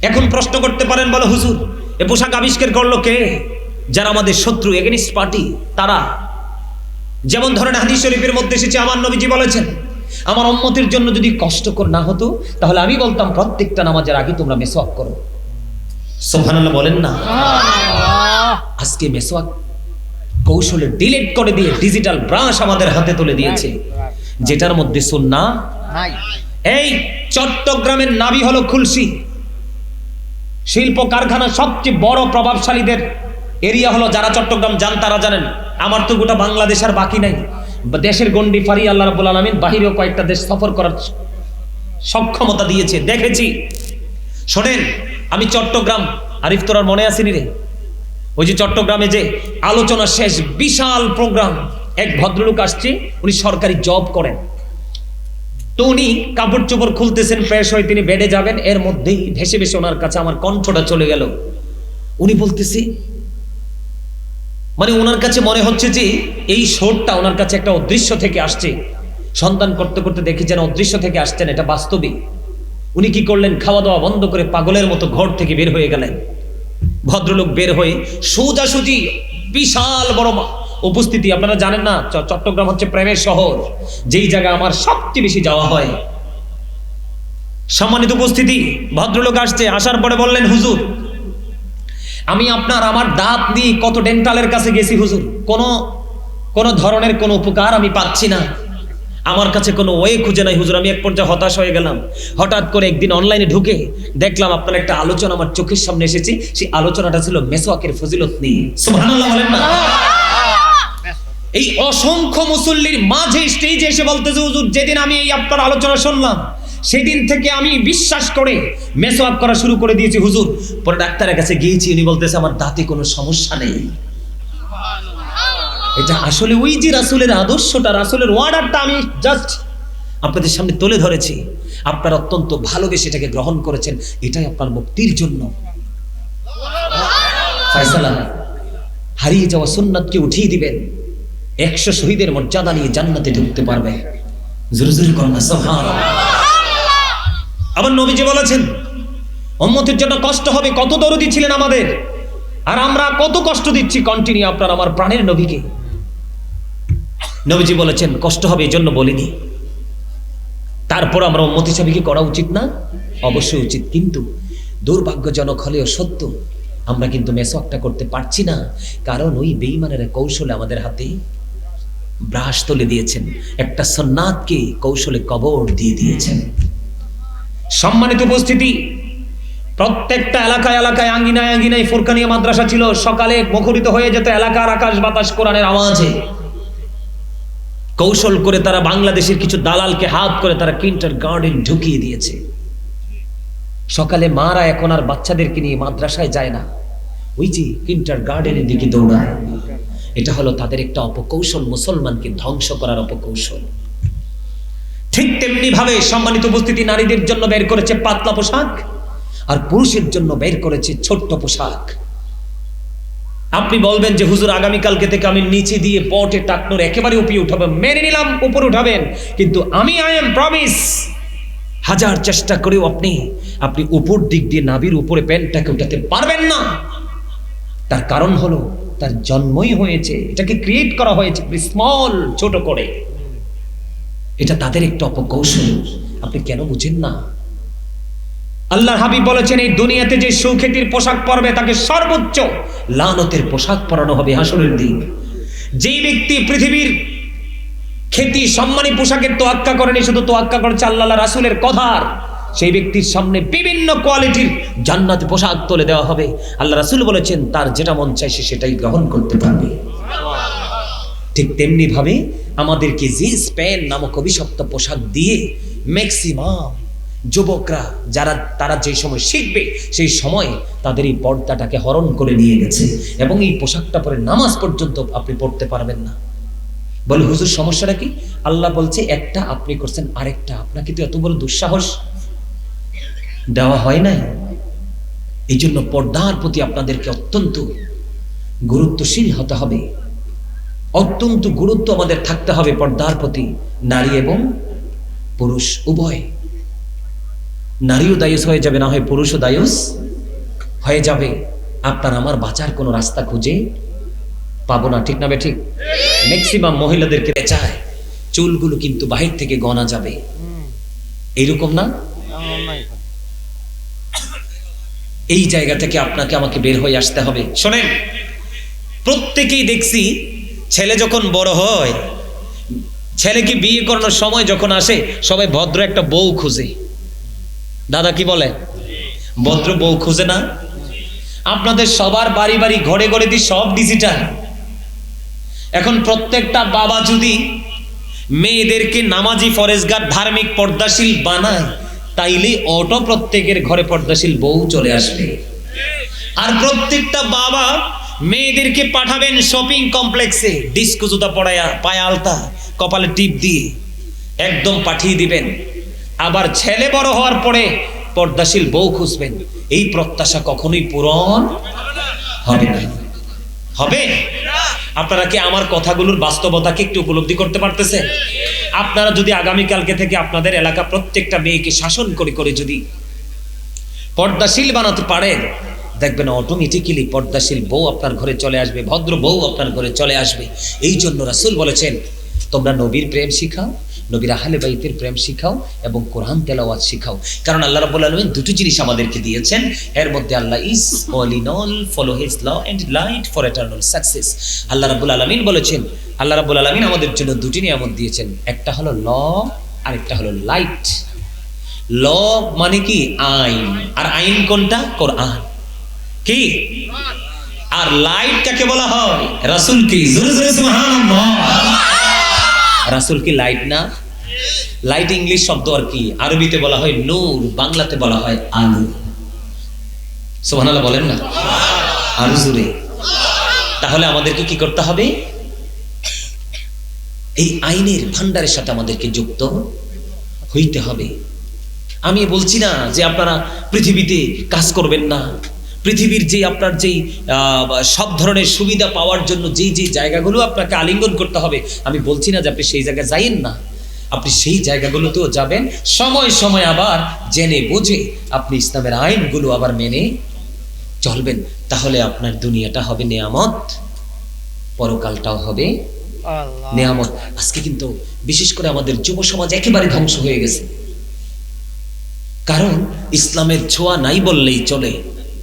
এখন প্রশ্ন করতে পারেন, বলো হুজুর এ পোশাক আবিষ্কার করলো কে? যারা আমাদের শত্রু, এগেনিস্ট পার্টি, তারা। যেমন ধরেন হাদিস শরীফের মধ্যে এসেছে, আমার নবীজি বলেছেন আমার উম্মতের জন্য যদি কষ্টকর না হতো তাহলে আমি বলতাম প্রত্যেকটা নামাজের আগে তোমরা মেসওয়াক করো। সুবহানাল্লাহ বলেন না। আজকে মেসওয়াক কৌশলে ডিলিট করে দিয়ে ডিজিটাল ব্রাশ আমাদের হাতে তুলে দিয়েছে, যেটার মধ্যে সুন্নাহ নাই। এই চট্টগ্রামের নাবি হলো খুলশী। শিল্প কারখানা সবচেয়ে বড় প্রভাবশালীদের এরিয়া হলো, যারা চট্টগ্রাম যান তারা জানেন। আমার তো গোটা বাংলাদেশ আর বাকি নাই, দেশের গন্ডি ফারি আল্লাহ রাব্বুল আলামিন বাহিরেও কয়েকটা দেশ সফর করার সক্ষমতা দিয়েছে, দেখেছি। শোনেন, আমি চট্টগ্রাম, আরিফ তোর মনে আসেনি রে? ওই যে চট্টগ্রামে যে আলোচনা শেষ, বিশাল প্রোগ্রাম, এক ভদ্রলোক আসছে, উনি সরকারি জব করেন। তো উনি কাপড় চোপড় খুলতেছেন, ফ্রেশ হয়ে তিনি বেডে যাবেন, এর মধ্যেই ভেসে ভেসে ওনার কাছে আমার কণ্ঠটা চলে গেল। উনি বলতেছি, মানে ওনার কাছে মনে হচ্ছে যে এই শোরটা ওনার কাছে একটা অদৃশ্য থেকে আসছে। সন্ধান করতে করতে দেখি যেন অদৃশ্য থেকে আসছেন, এটা বাস্তবিক। উনি কি করলেন, খাওয়া দাওয়া বন্ধ করে পাগলের মতো ঘর থেকে বের হয়ে গেলেন। ভদ্রলোক বের হয়ে সোজাসুজি বিশাল বড় উপস্থিতি। আপনারা জানেন না, চট্টগ্রাম হচ্ছে প্রেমের শহর, যেই জায়গা আমার সবচেয়ে বেশি যাওয়া হয়। সম্মানিত উপস্থিতি, ভদ্রলোক আসছে, আসার পরে বললেন, হুজুর আমি আমার দাঁত নিয়ে কত ডেন্টালের কাছে গেছি হুজুর, কোনো ধরনের কোনো উপকার আমি পাচ্ছি না, আমার কাছে কোনো ওয়ে খুঁজে নাই হুজুর। আমি এক পর্যায়ে হতাশ হয়ে গেলাম। হঠাৎ করে একদিন অনলাইনে ঢুকে দেখলাম আপনার একটা আলোচনা আমার চোখের সামনে এসেছে। সেই আলোচনাটা ছিল মেসওয়াকের ফজিলত নিয়ে। সুবহানাল্লাহ বলেন না। এই অসংখ্য মুসল্লির মাঝে স্টেজে এসে বলতেছে, হুজুর যেদিন আমি এই আপনার আলোচনা শুনলাম সেদিন থেকে আমি বিশ্বাস করে মেসওয়াক করা শুরু করে দিয়েছি হুজুর। পরে ডাক্তারের কাছে গিয়েছি, উনি বলতেছে আমার দাঁতে কোনো সমস্যা নেই। এটা আসলে ওই যে রাসূলের আদর্শটা, রাসূলের ওয়ার্ডারটা আমি জাস্ট আপনাদের সামনে তুলে ধরেছি, আপনারা অত্যন্ত ভালোবেসে এটাকে গ্রহণ করেছেন, এটাই আপনার মুক্তির জন্য ফয়সালা। হারিয়ে যাওয়া সুন্নাতকে উঠিয়ে দিবেন, 100 শহীদের মর্যাদা নিয়ে জান্নাতে ঢুকতে পারবে। জোরে জোরে করুন সুবহানাল্লাহ। আবার নবীজি বলেছেন উম্মতের জন্য কষ্ট হবে, কত দরদি ছিলেন আমাদের, আর আমরা কত কষ্ট দিচ্ছি কন্টিনিউ আপনার আমার প্রাণের নবীকে। নবীজি বলেছেন কষ্ট হবে এই জন্য বলিনি, তারপর আমরা উম্মত হিসাবে কি করা উচিত না? অবশ্যই উচিত, কিন্তু দুর্ভাগ্যজনক হলেও সত্য আমরা কিন্তু মেসওয়াকটা করতে পারছি না, কারণ ওই বেঈমানের কৌশলে আমাদের হাতে ব্রাশ তুলে দিয়েছেন, একটা সুন্নাতকে কৌশলে কবর দিয়ে দিয়েছেন। সম্মানিত উপস্থিতি, প্রত্যেকটা এলাকায় এলাকায় আঙ্গিনায় আঙ্গিনায় ফুরকানিয়া মাদ্রাসা ছিল, সকালে মুখরিত হয়ে যেত এলাকার আকাশ বাতাস কোরআনের আওয়াজে। কৌশল করে তারা বাংলাদেশের কিছু দালালকে হাত করে তারা কিন্ডারগার্টেন ঢুকিয়ে দিয়েছে। সকালে মারা এখন আর বাচ্চাদেরকে নিয়ে মাদ্রাসায় যায় না, ওই যে কিন্ডারগার্টেনের দিকে দৌড়ায়। এটা হলো তাদের একটা অপকৌশল, মুসলমানকে ধ্বংস করার অপকৌশল। ঠিক তেমনি ভাবে সম্মানিত উপস্থিতি, নারীদের জন্য বের করেছে পাতলা পোশাক, আর পুরুষের জন্য বের করেছে ছোট্ট পোশাক। আপনি বলবেন যে হুজুর আগামীকালকে থেকে আমি নিচে দিয়ে পটে টাকনোর একেবারে উপরে উঠাবো, মেনে নিলাম উপরে উঠাবেন, কিন্তু আমি আই এম প্রমিস হাজার চেষ্টা করেও আপনি উপর দিক দিয়ে নাভির উপরে প্যান্টটাকে উঠাতে পারবেন না। তার কারণ হলো তার জন্মই হয়েছে, এটাকে ক্রিয়েট করা হয়েছে স্মল, ছোট করে। এটা তাদের একটা অপকৌশল, আপনি কেন বুঝেন না? আল্লাহর হাবিব বলেছেন এই দুনিয়াতে যে সুখ্যাতির পোশাক পরবে তাকে সর্বোচ্চ লানতের পোশাক পরানো হবে হাসরের দিন। যেই ব্যক্তি পৃথিবীর খ্যাতি সম্মানী পোশাকের তোয়াক্কা করেনি, শুধু তোয়াক্কা করেছে আল্লাহ রাসূলের কথার, সেই ব্যক্তির সামনে বিভিন্ন কোয়ালিটির জান্নাতি পোশাক তুলে দেওয়া হবে। আল্লাহ রাসূল বলেছেন তার যেটা মন চায় সে সেটাই গ্রহণ করতে পারবে। ঠিক তেমনি ভাবে আমাদেরকে জিন্স প্যান্ট নামক অভিশপ্ত পোশাক দিয়ে ম্যাক্সিমাম যুবকরা তারা যে সময় শিখবে সেই সময় তাদের এই পর্দাটাকে হরণ করে নিয়ে গেছে, এবং এই পোশাকটা পরে নামাজ পর্যন্ত আপনি পড়তে পারবেন না। বলে হুজুর সমস্যাটা কি? আল্লাহ বলছে একটা, আপনি করছেন আরেকটা। আপনাকে তো এত বড় দুঃসাহস দেওয়া হয় না। এই জন্য পর্দার প্রতি আপনাদেরকে অত্যন্ত গুরুত্বশীল হতে হবে, অত্যন্ত গুরুত্ব আমাদের থাকতে হবে পর্দার প্রতি, নারী এবং পুরুষ উভয়। নারীও দায়ুস হয়ে যাবে, না হয় পুরুষও দায়ুস হয়ে যাবে। আপনার আমার বাঁচার কোনো রাস্তা খুঁজে পাবো না, ঠিক না বে ঠিক? ম্যাক্সিমাম মহিলাদেরকে চায় চুলগুলো কিন্তু বাহির থেকে গনা যাবে, এইরকম না? এই জায়গা থেকে আপনাকে আমাকে বের হয়ে আসতে হবে। শোনেন, প্রত্যেকেই দেখছি ছেলে যখন বড় হয়, ছেলেকে বিয়ে করানোর সময় যখন আসে, সবাই ভদ্র একটা বউ খুঁজে। দাদা কি বলে? ভদ্র বউ খুঁজে না? আপনাদের সবার বাড়ি বাড়ি ঘরে ঘরে দিয়ে সব ডিজিটাল। এখন প্রত্যেকটা বাবা যদি মেয়েদেরকে নামাজি, ফরেজগার, ধার্মিক, পর্দাশীল বানায়, তাইলে অটো প্রত্যেকের ঘরে পর্দাশীল বউ চলে আসবে। আর প্রত্যেকটা বাবা মেয়েদেরকে পাঠাবেন শপিং কমপ্লেক্সে, ডিস্কো জুতা পড়ায়া, পায়ে আলতা, কপালে টিপ দিয়ে একদম পাঠিয়ে দিবেন। আবার ছেলে বড় হওয়ার পরে পর্দাশীল বউ খুঁজবেন। এই প্রত্যাশা কখনোই পূরণ হবে না। হবে? আপনারা কি আমার কথাগুলোর বাস্তবতাকে একটু উপলব্ধি করতে পারতেছেন? আপনারা যদি আগামীকালকে থেকে আপনাদের এলাকা প্রত্যেকটা মেয়েকে শাসন করে করে যদি পর্দাশীল বানাতে পারেন, দেখবেন অটোমেটিক্যালি পর্দাশীল বউ আপনার ঘরে চলে আসবে, ভদ্র বউ আপনার ঘরে চলে আসবে। এই জন্য রাসূল বলেছেন তোমরা নবীর প্রেম শিখাও, নবীর আহলে বাইতের প্রেম শিখাও এবং কোরআন তেলাওয়াত শিখাও। কারণ আল্লাহ রাব্বুল আলামিন দুটো জিনিস আমাদেরকে দিয়েছেন, এর মধ্যে Allah is all in all, follow his law and light for eternal success. আল্লাহ রাব্বুল আলামিন বলেছেন, আল্লাহ রাব্বুল আলামিন আমাদের জন্য দুটি নিয়ামত দিয়েছেন, একটা হলো ল আর একটা হলো লাইট। ল মানে কি? আইন। আর আইন কোনটা? কোরআন। কি? আর লাইট কাকে বলা হয়? রাসূল কি? জোরে জোরে সুবহানাল্লাহ। রাসূল কি লাইট না? লাইট ইংলিশ শব্দ, আর কি আরবিতে বলা হয় নূর, বাংলাতে বলা হয় আলো। সুবহানাল্লাহ বলেন না? আলো জোরে। তাহলে আমাদেরকে কি করতে হবে? এই আইনের ভান্ডারের সাথে আমাদেরকে যুক্ত হইতে হবে। আমি বলছি না যে আপনারা পৃথিবীতে কাজ করবেন না, পৃথিবীর যে আপনার যেই সব ধরনের সুবিধা পাওয়ার জন্য যেই যেই জায়গাগুলো আপনাকে আলিঙ্গন করতে হবে, আমি বলছি না যে আপনি সেই জায়গায় যাইয়েন না, আপনি সেই জায়গাগুলোতেও যাবেন, সময় সময় আবার জেনে বুঝে আপনি ইসলামের আইনগুলো আবার মেনে চলবেন। তাহলে আপনার দুনিয়াটা হবে নেয়ামত, পরকালটাও হবে নেয়ামত। আজকে কিন্তু বিশেষ করে আমাদের যুব সমাজ একেবারে ধ্বংস হয়ে গেছে, কারণ ইসলামের ছোঁয়া নাই বললেই চলে।